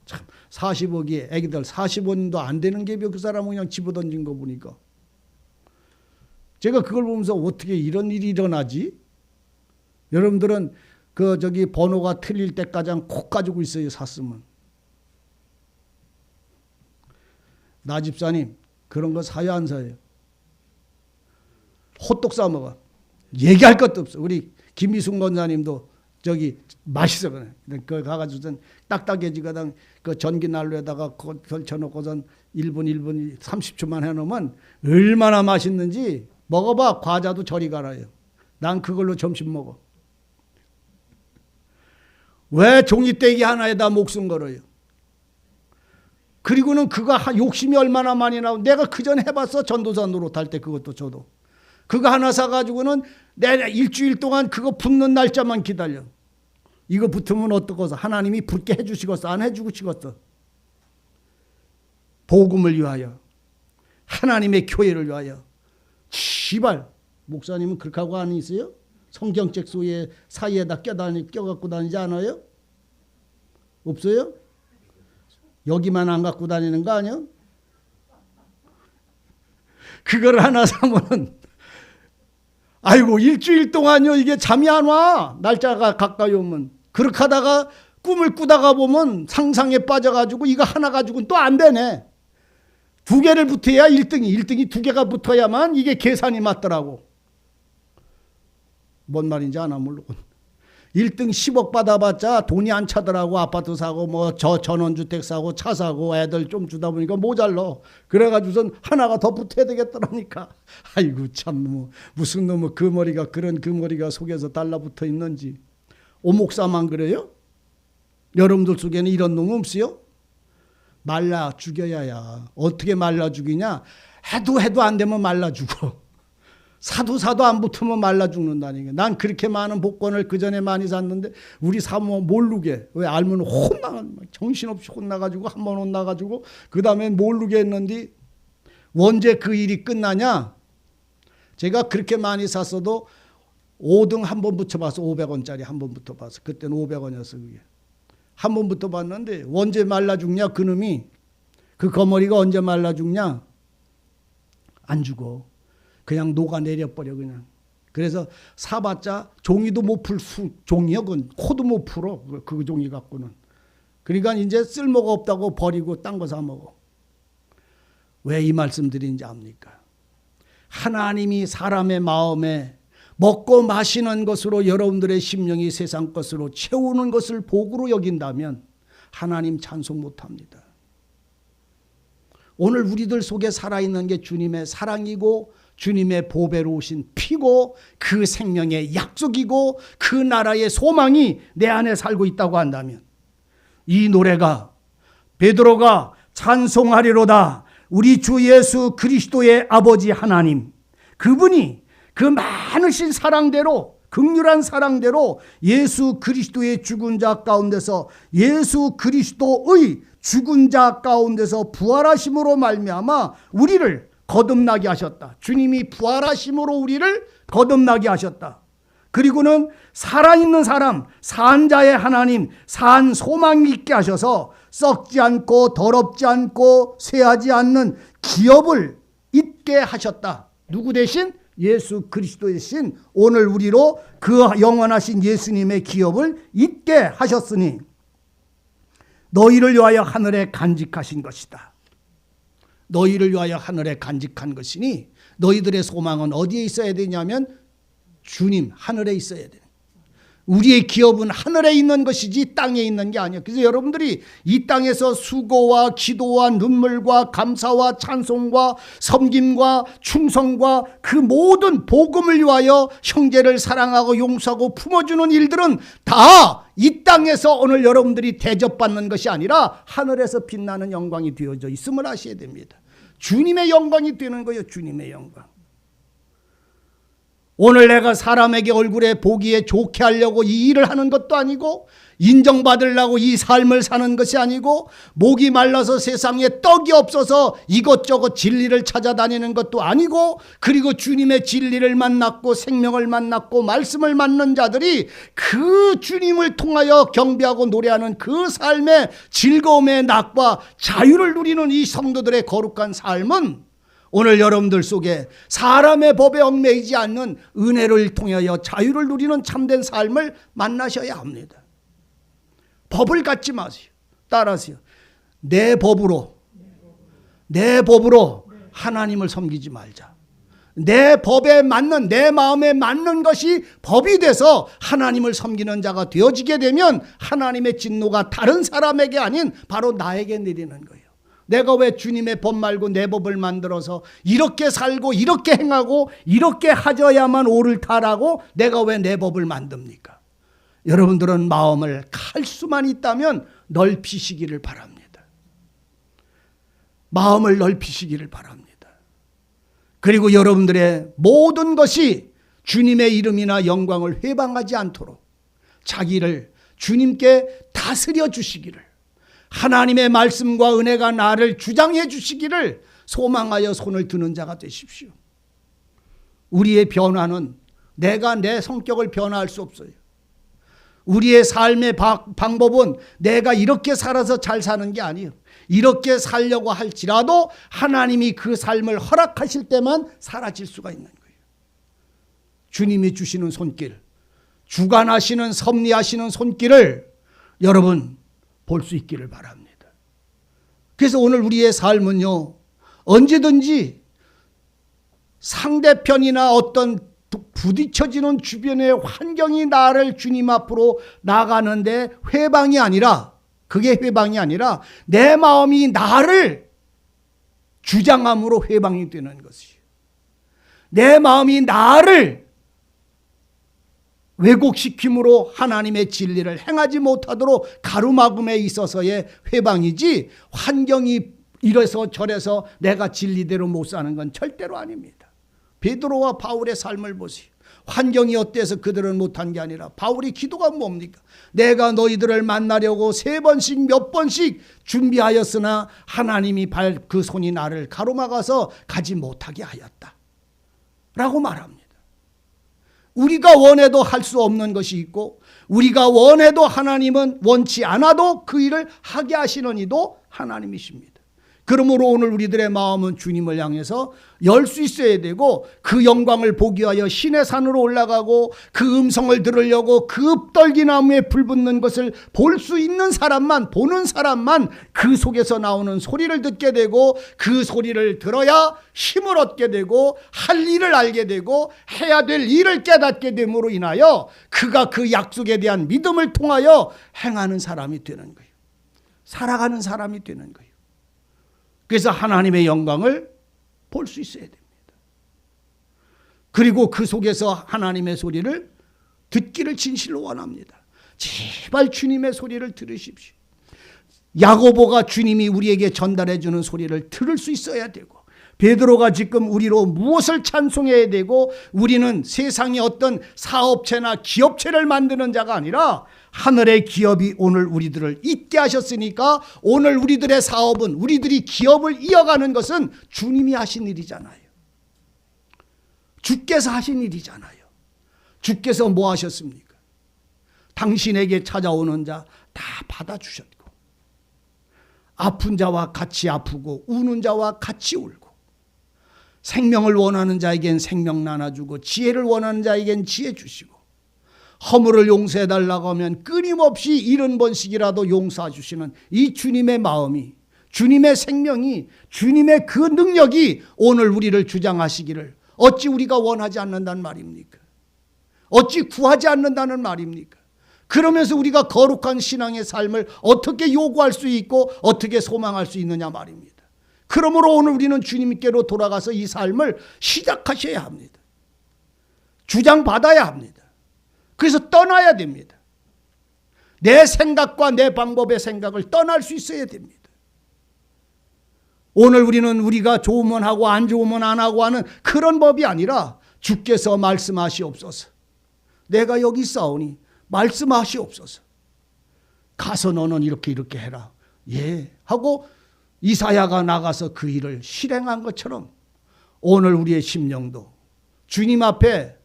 참 40억이 애기들 40원도 안 되는 개비요. 그 사람은 그냥 집어던진 거 보니까. 제가 그걸 보면서 어떻게 이런 일이 일어나지? 여러분들은 번호가 틀릴 때까지 콕 가지고 있어요. 샀으면. 나 집사님 그런 거 사요 안 사요? 호떡 사 먹어. 얘기할 것도 없어. 우리 김미숙 권사님도 맛있어 그래. 그 가가지고선 딱딱해지거든. 그 전기 난로에다가 걸쳐놓고선 1분 30초만 해놓으면 얼마나 맛있는지 먹어봐. 과자도 저리 가라요. 난 그걸로 점심 먹어. 왜 종이떼기 하나에다 목숨 걸어요? 그리고는 그거 욕심이 얼마나 많이 나오고 내가 그전 해봤어. 전도사 노릇할 때 그것도 저도. 그거 하나 사가지고는 내가 일주일 동안 그거 붙는 날짜만 기다려. 이거 붙으면 어떡하서 하나님이 붙게 해주시겠어? 안 해주시겠어? 복음을 위하여. 하나님의 교회를 위하여. 시발 목사님은 그렇게 하고 안 있어요? 성경책 사이에다 껴갖고 다니지 않아요? 없어요? 여기만 안 갖고 다니는 거 아니야? 그걸 하나 사면은 아이고 일주일 동안요 이게 잠이 안 와. 날짜가 가까이 오면. 그렇게 하다가 꿈을 꾸다가 보면 상상에 빠져가지고 이거 하나 가지고는 또 안 되네. 두 개를 붙어야 1등이 두 개가 붙어야만 이게 계산이 맞더라고. 뭔 말인지 아나 모르고. 1등 10억 받아봤자 돈이 안 차더라고. 아파트 사고 전원주택 사고 차 사고 애들 좀 주다 보니까 모자라. 그래가지고선 하나가 더 붙어야 되겠더라니까. 아이고 참 무슨 놈의 그 머리가 속에서 달라붙어 있는지. 오목사만 그래요? 여러분들 속에는 이런 놈 없어요? 말라 죽여야. 어떻게 말라 죽이냐? 해도 안 되면 말라 죽어. 사도 안 붙으면 말라 죽는다니까. 난 그렇게 많은 복권을 그전에 많이 샀는데 우리 사모 모르게. 왜 알면 정신없이 혼나가지고 한 번 혼나가지고 그 다음에 모르게 했는데 언제 그 일이 끝나냐? 제가 그렇게 많이 샀어도 5등 한 번 붙여봤어. 500원짜리 한 번 붙어봤어. 그때는 500원이었어 그게. 한 번 붙어봤는데 언제 말라 죽냐 그놈이. 그 거머리가 언제 말라 죽냐? 안 죽어. 그냥 녹아내려버려 그냥. 그래서 사봤자 종이도 못 풀 종이요. 그건 코도 못 풀어. 그 종이 갖고는. 그러니까 이제 쓸모가 없다고 버리고 딴 거 사 먹어. 왜 이 말씀 드린지 압니까? 하나님이 사람의 마음에 먹고 마시는 것으로 여러분들의 심령이 세상 것으로 채우는 것을 복으로 여긴다면 하나님 찬송 못합니다. 오늘 우리들 속에 살아있는 게 주님의 사랑이고 주님의 보배로 오신 피고 그 생명의 약속이고 그 나라의 소망이 내 안에 살고 있다고 한다면 이 노래가 베드로가 찬송하리로다. 우리 주 예수 그리스도의 아버지 하나님 그분이 그 많으신 사랑대로 극률한 사랑대로 예수 그리스도의 죽은 자 가운데서 예수 그리스도의 죽은 자 가운데서 부활하심으로 말미암아 우리를 거듭나게 하셨다. 주님이 부활하심으로 우리를 거듭나게 하셨다. 그리고는 살아있는 사람, 산 자의 하나님, 산 소망이 있게 하셔서 썩지 않고 더럽지 않고 쇠하지 않는 기업을 있게 하셨다. 누구 대신? 예수 그리스도 대신 오늘 우리로 그 영원하신 예수님의 기업을 있게 하셨으니 너희를 위하여 하늘에 간직하신 것이다. 너희를 위하여 하늘에 간직한 것이니 너희들의 소망은 어디에 있어야 되냐면 주님 하늘에 있어야 돼요. 우리의 기업은 하늘에 있는 것이지 땅에 있는 게 아니에요. 그래서 여러분들이 이 땅에서 수고와 기도와 눈물과 감사와 찬송과 섬김과 충성과 그 모든 복음을 위하여 형제를 사랑하고 용서하고 품어주는 일들은 다 이 땅에서 오늘 여러분들이 대접받는 것이 아니라 하늘에서 빛나는 영광이 되어져 있음을 아셔야 됩니다. 주님의 영광이 되는 거예요. 주님의 영광. 오늘 내가 사람에게 얼굴에 보기에 좋게 하려고 이 일을 하는 것도 아니고, 인정받으려고 이 삶을 사는 것이 아니고, 목이 말라서 세상에 떡이 없어서 이것저것 진리를 찾아다니는 것도 아니고, 그리고 주님의 진리를 만났고 생명을 만났고 말씀을 만난 자들이 그 주님을 통하여 경배하고 노래하는 그 삶의 즐거움의 낙과 자유를 누리는 이 성도들의 거룩한 삶은 오늘 여러분들 속에 사람의 법에 얽매이지 않는 은혜를 통하여 자유를 누리는 참된 삶을 만나셔야 합니다. 법을 갖지 마세요. 따라하세요. 내 법으로 하나님을 섬기지 말자. 내 법에 맞는, 내 마음에 맞는 것이 법이 돼서 하나님을 섬기는 자가 되어지게 되면 하나님의 진노가 다른 사람에게 아닌 바로 나에게 내리는 거예요. 내가 왜 주님의 법 말고 내 법을 만들어서 이렇게 살고 이렇게 행하고 이렇게 하져야만 옳을까라고 내가 왜 내 법을 만듭니까? 여러분들은 마음을 갈 수만 있다면 넓히시기를 바랍니다. 마음을 넓히시기를 바랍니다. 그리고 여러분들의 모든 것이 주님의 이름이나 영광을 회방하지 않도록 자기를 주님께 다스려 주시기를, 하나님의 말씀과 은혜가 나를 주장해 주시기를 소망하여 손을 드는 자가 되십시오. 우리의 변화는 내가 내 성격을 변화할 수 없어요. 우리의 삶의 방법은 내가 이렇게 살아서 잘 사는 게 아니에요. 이렇게 살려고 할지라도 하나님이 그 삶을 허락하실 때만 사라질 수가 있는 거예요. 주님이 주시는 손길, 주관하시는 섭리하시는 손길을 여러분 볼 수 있기를 바랍니다. 그래서 오늘 우리의 삶은요, 언제든지 상대편이나 어떤 부딪혀지는 주변의 환경이 나를 주님 앞으로 나가는데 회방이 아니라, 그게 회방이 아니라 내 마음이 나를 주장함으로 회방이 되는 것이에요. 내 마음이 나를 왜곡시킴으로 하나님의 진리를 행하지 못하도록 가로막음에 있어서의 회방이지, 환경이 이래서 저래서 내가 진리대로 못 사는 건 절대로 아닙니다. 베드로와 바울의 삶을 보세요. 환경이 어때서 그들은 못한 게 아니라, 바울이 기도가 뭡니까? 내가 너희들을 만나려고 3번씩 몇 번씩 준비하였으나 하나님이 그 손이 나를 가로막아서 가지 못하게 하였다 라고 말합니다. 우리가 원해도 할 수 없는 것이 있고, 우리가 원해도 하나님은 원치 않아도 그 일을 하게 하시는 이도 하나님이십니다. 그러므로 오늘 우리들의 마음은 주님을 향해서 열 수 있어야 되고, 그 영광을 보기 위하여 신의 산으로 올라가고 그 음성을 들으려고 그 읍떨기나무에 불 붙는 것을 볼 수 있는 사람만, 보는 사람만 그 속에서 나오는 소리를 듣게 되고, 그 소리를 들어야 힘을 얻게 되고 할 일을 알게 되고 해야 될 일을 깨닫게 됨으로 인하여 그가 그 약속에 대한 믿음을 통하여 행하는 사람이 되는 거예요. 살아가는 사람이 되는 거예요. 그래서 하나님의 영광을 볼 수 있어야 됩니다. 그리고 그 속에서 하나님의 소리를 듣기를 진실로 원합니다. 제발 주님의 소리를 들으십시오. 야고보가 주님이 우리에게 전달해 주는 소리를 들을 수 있어야 되고, 베드로가 지금 우리로 무엇을 찬송해야 되고, 우리는 세상의 어떤 사업체나 기업체를 만드는 자가 아니라 하늘의 기업이 오늘 우리들을 있게 하셨으니까, 오늘 우리들의 사업은, 우리들이 기업을 이어가는 것은 주님이 하신 일이잖아요. 주께서 하신 일이잖아요. 주께서 뭐 하셨습니까? 당신에게 찾아오는 자 다 받아주셨고, 아픈 자와 같이 아프고 우는 자와 같이 울고, 생명을 원하는 자에겐 생명 나눠주고 지혜를 원하는 자에겐 지혜 주시고, 허물을 용서해달라고 하면 끊임없이 70번씩이라도 용서해 주시는 이 주님의 마음이, 주님의 생명이, 주님의 그 능력이 오늘 우리를 주장하시기를 어찌 우리가 원하지 않는단 말입니까? 어찌 구하지 않는다는 말입니까? 그러면서 우리가 거룩한 신앙의 삶을 어떻게 요구할 수 있고 어떻게 소망할 수 있느냐 말입니다. 그러므로 오늘 우리는 주님께로 돌아가서 이 삶을 시작하셔야 합니다. 주장받아야 합니다. 그래서 떠나야 됩니다. 내 생각과 내 방법의 생각을 떠날 수 있어야 됩니다. 오늘 우리는 우리가 좋으면 하고 안 좋으면 안 하고 하는 그런 법이 아니라 주께서 말씀하시옵소서. 내가 여기 있사오니 말씀하시옵소서. 가서 너는 이렇게 해라. 예 하고 이사야가 나가서 그 일을 실행한 것처럼 오늘 우리의 심령도 주님 앞에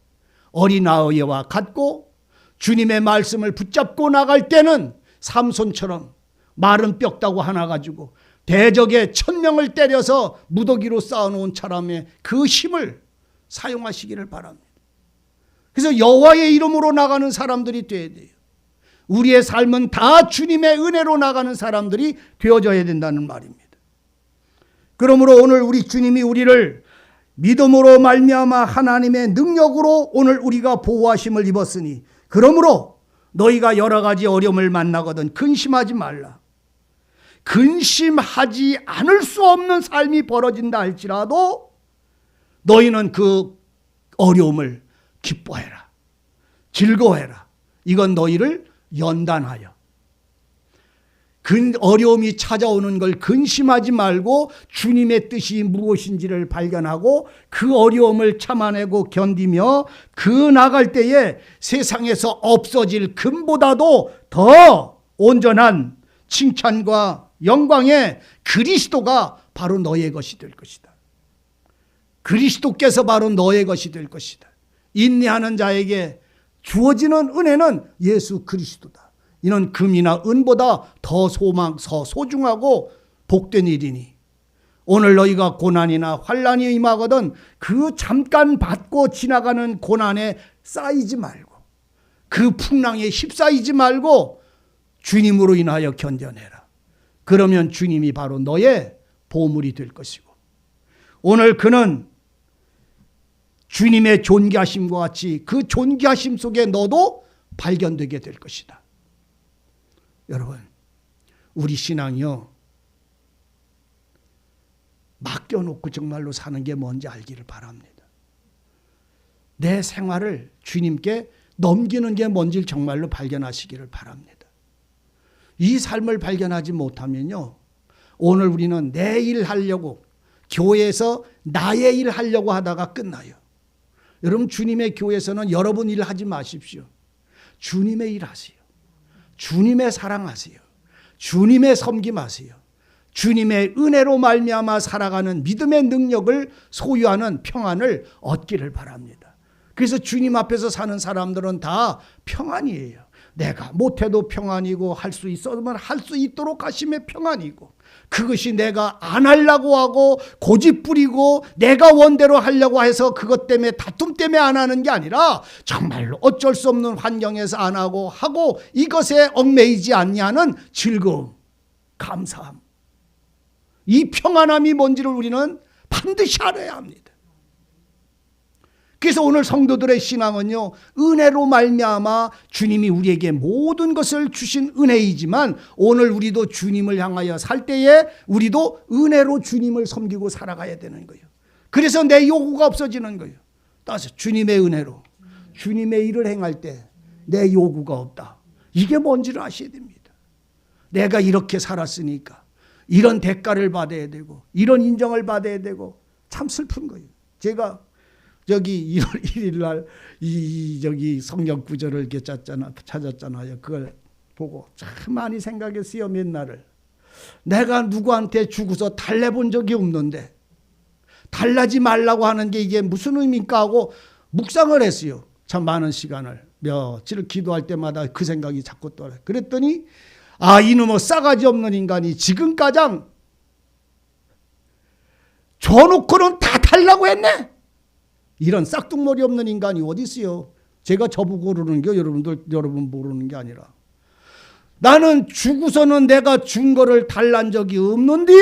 어린아이와 같고 주님의 말씀을 붙잡고 나갈 때는 삼손처럼 마른 뼈다구 하나 가지고 대적의 1000명을 때려서 무더기로 쌓아놓은 사람의 그 힘을 사용하시기를 바랍니다. 그래서 여호와의 이름으로 나가는 사람들이 되어야 돼요. 우리의 삶은 다 주님의 은혜로 나가는 사람들이 되어져야 된다는 말입니다. 그러므로 오늘 우리 주님이 우리를 믿음으로 말미암아 하나님의 능력으로 오늘 우리가 보호하심을 입었으니 그러므로 너희가 여러 가지 어려움을 만나거든 근심하지 말라. 근심하지 않을 수 없는 삶이 벌어진다 할지라도 너희는 그 어려움을 기뻐해라. 즐거워해라. 이건 너희를 연단하여. 어려움이 찾아오는 걸 근심하지 말고 주님의 뜻이 무엇인지를 발견하고 그 어려움을 참아내고 견디며 그 나갈 때에 세상에서 없어질 금보다도 더 온전한 칭찬과 영광의 그리스도가 바로 너의 것이 될 것이다. 그리스도께서 바로 너의 것이 될 것이다. 인내하는 자에게 주어지는 은혜는 예수 그리스도다. 이는 금이나 은보다 더 소중하고 복된 일이니 오늘 너희가 고난이나 환난이 임하거든 그 잠깐 받고 지나가는 고난에 쌓이지 말고 그 풍랑에 휩싸이지 말고 주님으로 인하여 견뎌내라. 그러면 주님이 바로 너의 보물이 될 것이고 오늘 그는 주님의 존귀하심과 같이 그 존귀하심 속에 너도 발견되게 될 것이다. 여러분, 우리 신앙이요, 맡겨놓고 정말로 사는 게 뭔지 알기를 바랍니다. 내 생활을 주님께 넘기는 게 뭔지 정말로 발견하시기를 바랍니다. 이 삶을 발견하지 못하면요, 오늘 우리는 내 일 하려고 교회에서 나의 일 하려고 하다가 끝나요. 여러분, 주님의 교회에서는 여러분 일 하지 마십시오. 주님의 일 하세요. 주님의 사랑하세요. 주님의 섬김하세요. 주님의 은혜로 말미암아 살아가는 믿음의 능력을 소유하는 평안을 얻기를 바랍니다. 그래서 주님 앞에서 사는 사람들은 다 평안이에요. 내가 못해도 평안이고 할 수 있어도 할 수 있도록 하심의 평안이고 그것이 내가 안 하려고 하고 고집 부리고 내가 원대로 하려고 해서 그것 때문에 다툼 때문에 안 하는 게 아니라 정말로 어쩔 수 없는 환경에서 안 하고 이것에 얽매이지 않냐는 즐거움, 감사함. 이 평안함이 뭔지를 우리는 반드시 알아야 합니다. 그래서 오늘 성도들의 신앙은요, 은혜로 말미암아 주님이 우리에게 모든 것을 주신 은혜이지만 오늘 우리도 주님을 향하여 살 때에 우리도 은혜로 주님을 섬기고 살아가야 되는 거예요. 그래서 내 요구가 없어지는 거예요. 따라서 주님의 은혜로 주님의 일을 행할 때 내 요구가 없다. 이게 뭔지를 아셔야 됩니다. 내가 이렇게 살았으니까 이런 대가를 받아야 되고 이런 인정을 받아야 되고 참 슬픈 거예요. 제가 저기 1월 1일 날 저기 성경 구절을 이렇게 찾았잖아요. 그걸 보고 참 많이 생각했어요. 몇 날을. 내가 누구한테 주고서 달래본 적이 없는데 달라지 말라고 하는 게 이게 무슨 의미인가 하고 묵상을 했어요. 참 많은 시간을 며칠을 기도할 때마다 그 생각이 자꾸 떠요. 그랬더니 이놈의 싸가지 없는 인간이 지금까지 줘놓고는 다 달라고 했네. 이런 싹둑머리 없는 인간이 어디 있어요? 제가 저보고 그러는 게 여러분 모르는 게 아니라 나는 주고서는 내가 준 거를 달란 적이 없는데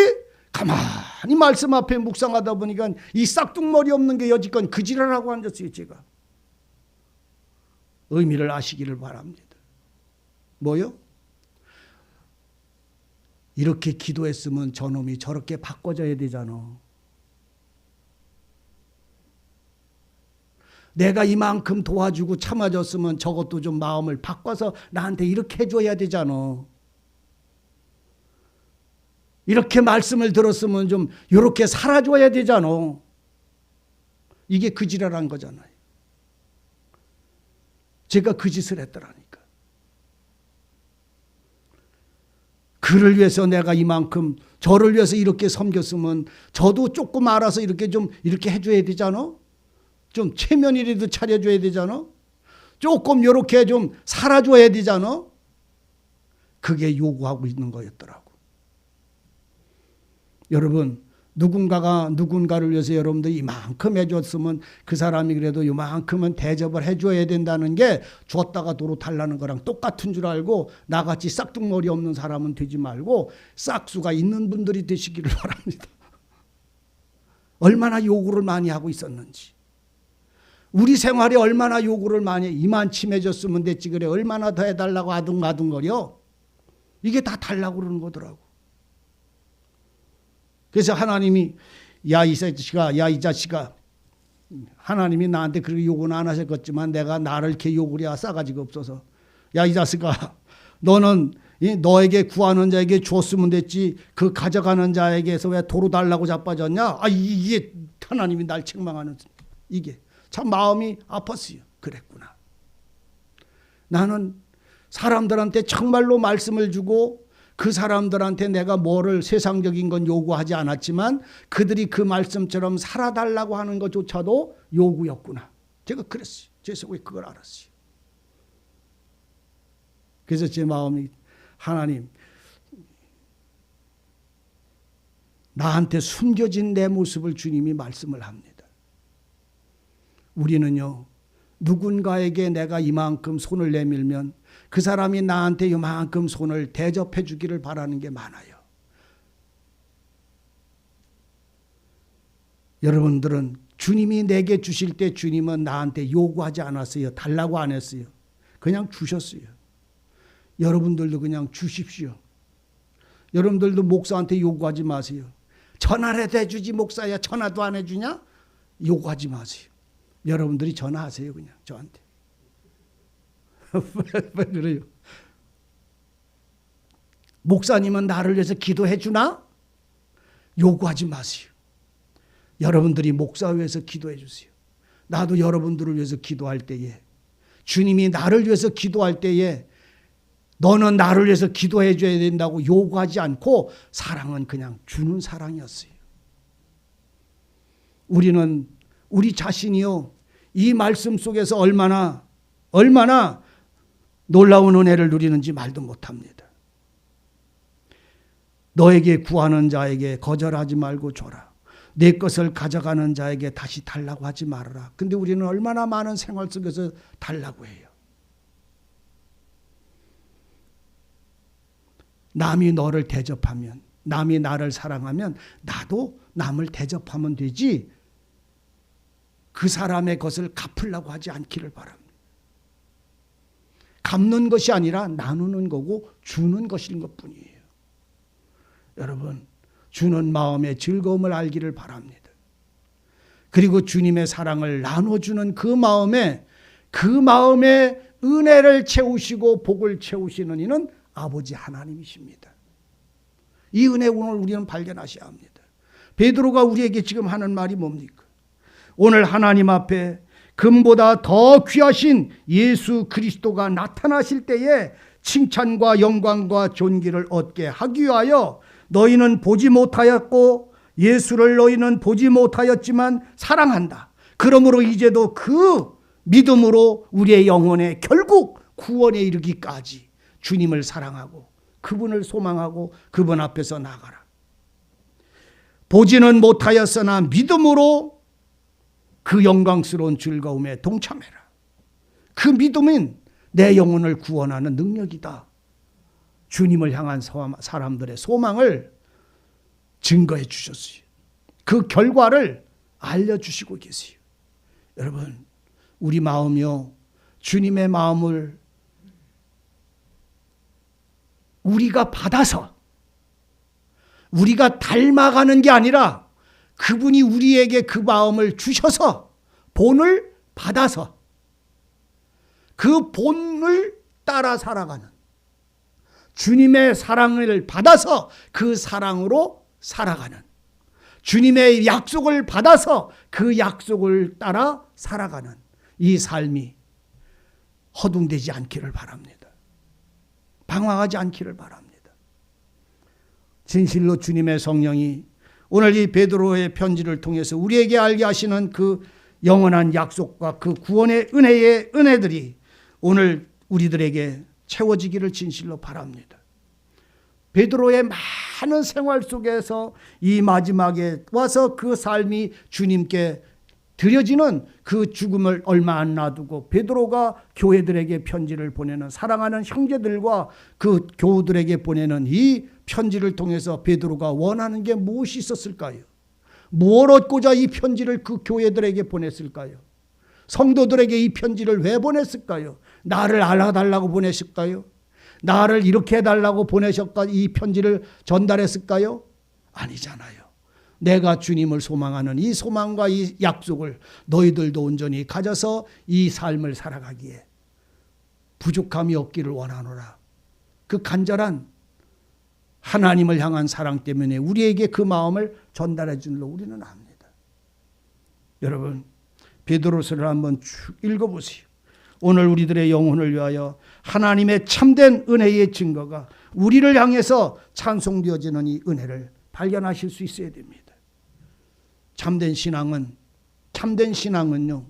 가만히 말씀 앞에 묵상하다 보니까 이 싹둑머리 없는 게 여지껏 그 지랄하고 앉았어요. 제가 의미를 아시기를 바랍니다. 뭐요? 이렇게 기도했으면 저놈이 저렇게 바꿔져야 되잖아. 내가 이만큼 도와주고 참아줬으면 저것도 좀 마음을 바꿔서 나한테 이렇게 해줘야 되잖아. 이렇게 말씀을 들었으면 좀 이렇게 살아줘야 되잖아. 이게 그 지랄한 거잖아요. 제가 그 짓을 했더라니까. 그를 위해서 내가 이만큼, 저를 위해서 이렇게 섬겼으면 저도 조금 알아서 이렇게 좀 이렇게 해줘야 되잖아. 좀 체면이라도 차려줘야 되잖아. 조금 이렇게 좀 살아줘야 되잖아. 그게 요구하고 있는 거였더라고. 여러분, 누군가를 위해서 여러분들이 이만큼 해줬으면 그 사람이 그래도 이만큼은 대접을 해줘야 된다는 게 줬다가 도로 달라는 거랑 똑같은 줄 알고 나같이 싹둑머리 없는 사람은 되지 말고 싹수가 있는 분들이 되시기를 바랍니다. 얼마나 요구를 많이 하고 있었는지. 우리 생활에 얼마나 요구를 많이 해. 이만큼 해줬으면 됐지 그래. 얼마나 더 해달라고 아둥아둥거려. 이게 다 달라고 그러는 거더라고. 그래서 하나님이 야 이 자식아 하나님이 나한테 그렇게 요구는 안 하셨겠지만 내가 나를 이렇게 요구를 해야 싸가지가 없어서 야 이 자식아 너는 너에게 구하는 자에게 줬으면 됐지 그 가져가는 자에게서 왜 도로 달라고 자빠졌냐. 이게 하나님이 날 책망하는 이게 참 마음이 아팠어요. 그랬구나. 나는 사람들한테 정말로 말씀을 주고 그 사람들한테 내가 뭐를 세상적인 건 요구하지 않았지만 그들이 그 말씀처럼 살아달라고 하는 것조차도 요구였구나. 제가 그랬어요. 제 속에 그걸 알았어요. 그래서 제 마음이 하나님 나한테 숨겨진 내 모습을 주님이 말씀을 합니다. 우리는요. 누군가에게 내가 이만큼 손을 내밀면 그 사람이 나한테 이만큼 손을 대접해 주기를 바라는 게 많아요. 여러분들은 주님이 내게 주실 때 주님은 나한테 요구하지 않았어요. 달라고 안 했어요. 그냥 주셨어요. 여러분들도 그냥 주십시오. 여러분들도 목사한테 요구하지 마세요. 전화라도 해주지 목사야 전화도 안 해주냐? 요구하지 마세요. 여러분들이 전화하세요. 그냥 저한테. 왜 그래요? 목사님은 나를 위해서 기도해 주나? 요구하지 마세요. 여러분들이 목사 위해서 기도해 주세요. 나도 여러분들을 위해서 기도할 때에 주님이 나를 위해서 기도할 때에 너는 나를 위해서 기도해 줘야 된다고 요구하지 않고 사랑은 그냥 주는 사랑이었어요. 우리는 우리 자신이요. 이 말씀 속에서 얼마나 놀라운 은혜를 누리는지 말도 못합니다. 너에게 구하는 자에게 거절하지 말고 줘라. 내 것을 가져가는 자에게 다시 달라고 하지 말아라. 근데 우리는 얼마나 많은 생활 속에서 달라고 해요. 남이 너를 대접하면, 남이 나를 사랑하면 나도 남을 대접하면 되지 그 사람의 것을 갚으려고 하지 않기를 바랍니다. 갚는 것이 아니라 나누는 거고 주는 것인 것뿐이에요. 여러분, 주는 마음의 즐거움을 알기를 바랍니다. 그리고 주님의 사랑을 나눠주는 그 마음에 은혜를 채우시고 복을 채우시는 이는 아버지 하나님이십니다. 이 은혜 오늘 우리는 발견하셔야 합니다. 베드로가 우리에게 지금 하는 말이 뭡니까? 오늘 하나님 앞에 금보다 더 귀하신 예수 그리스도가 나타나실 때에 칭찬과 영광과 존귀를 얻게 하기 위하여 너희는 보지 못하였고 예수를 너희는 보지 못하였지만 사랑한다. 그러므로 이제도 그 믿음으로 우리의 영혼에 결국 구원에 이르기까지 주님을 사랑하고 그분을 소망하고 그분 앞에서 나가라. 보지는 못하였으나 믿음으로 그 영광스러운 즐거움에 동참해라. 그 믿음은 내 영혼을 구원하는 능력이다. 주님을 향한 사람들의 소망을 증거해 주셨어요. 그 결과를 알려주시고 계세요. 여러분, 우리 마음이요 주님의 마음을 우리가 받아서 우리가 닮아가는 게 아니라 그분이 우리에게 그 마음을 주셔서 본을 받아서 그 본을 따라 살아가는, 주님의 사랑을 받아서 그 사랑으로 살아가는, 주님의 약속을 받아서 그 약속을 따라 살아가는 이 삶이 허둥대지 않기를 바랍니다. 방황하지 않기를 바랍니다. 진실로 주님의 성령이 오늘 이 베드로의 편지를 통해서 우리에게 알게 하시는 그 영원한 약속과 그 구원의 은혜의 은혜들이 오늘 우리들에게 채워지기를 진실로 바랍니다. 베드로의 많은 생활 속에서 이 마지막에 와서 그 삶이 주님께 드려지는 그 죽음을 얼마 안 놔두고 베드로가 교회들에게 편지를 보내는, 사랑하는 형제들과 그 교우들에게 보내는 이 편지를 통해서 베드로가 원하는 게 무엇이 있었을까요? 무엇을 얻고자 이 편지를 그 교회들에게 보냈을까요? 성도들에게 이 편지를 왜 보냈을까요? 나를 알아달라고 보내실까요? 나를 이렇게 해달라고 보내셨까 이 편지를 전달했을까요? 아니잖아요. 내가 주님을 소망하는 이 소망과 이 약속을 너희들도 온전히 가져서 이 삶을 살아가기에 부족함이 없기를 원하노라. 그 간절한 하나님을 향한 사랑 때문에 우리에게 그 마음을 전달해 준 줄로 우리는 압니다. 여러분, 베드로서를 한번 쭉 읽어보세요. 오늘 우리들의 영혼을 위하여 하나님의 참된 은혜의 증거가 우리를 향해서 찬송되어지는 이 은혜를 발견하실 수 있어야 됩니다. 참된 신앙은요,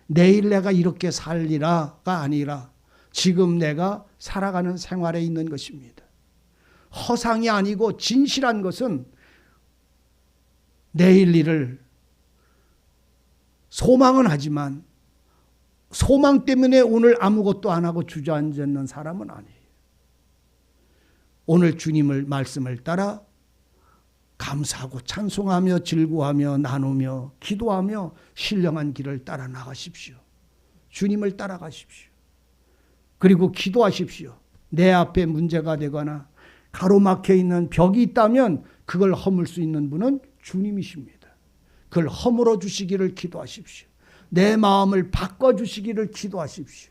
내일 내가 이렇게 살리라가 아니라 지금 내가 살아가는 생활에 있는 것입니다. 허상이 아니고 진실한 것은 내일 일을 소망은 하지만 소망 때문에 오늘 아무것도 안 하고 주저앉는 사람은 아니에요. 오늘 주님을 말씀을 따라 감사하고 찬송하며 즐거워하며 나누며 기도하며 신령한 길을 따라 나가십시오. 주님을 따라가십시오. 그리고 기도하십시오. 내 앞에 문제가 되거나 가로막혀 있는 벽이 있다면 그걸 허물 수 있는 분은 주님이십니다. 그걸 허물어 주시기를 기도하십시오. 내 마음을 바꿔주시기를 기도하십시오.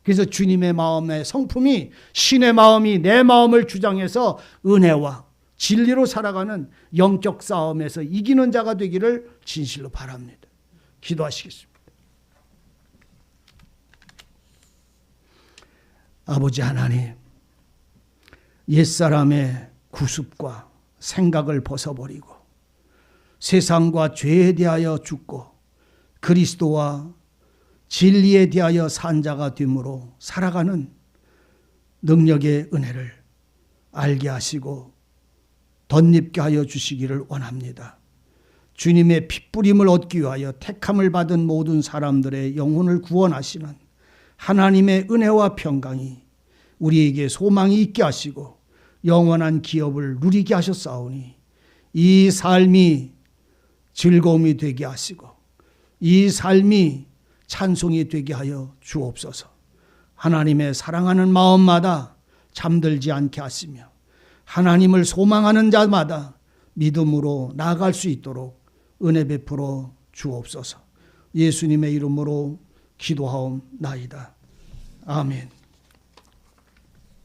그래서 주님의 마음의 성품이, 신의 마음이 내 마음을 주장해서 은혜와 진리로 살아가는 영적 싸움에서 이기는 자가 되기를 진실로 바랍니다. 기도하시겠습니다. 아버지 하나님, 옛사람의 구습과 생각을 벗어버리고 세상과 죄에 대하여 죽고 그리스도와 진리에 대하여 산 자가 됨으로 살아가는 능력의 은혜를 알게 하시고 덧입게 하여 주시기를 원합니다. 주님의 핏부림을 얻기 위하여 택함을 받은 모든 사람들의 영혼을 구원하시는 하나님의 은혜와 평강이 우리에게 소망이 있게 하시고 영원한 기업을 누리게 하셨사오니 이 삶이 즐거움이 되게 하시고 이 삶이 찬송이 되게 하여 주옵소서. 하나님의 사랑하는 마음마다 잠들지 않게 하시며 하나님을 소망하는 자마다 믿음으로 나아갈 수 있도록 은혜 베풀어 주옵소서. 예수님의 이름으로 기도하옵나이다. 아멘.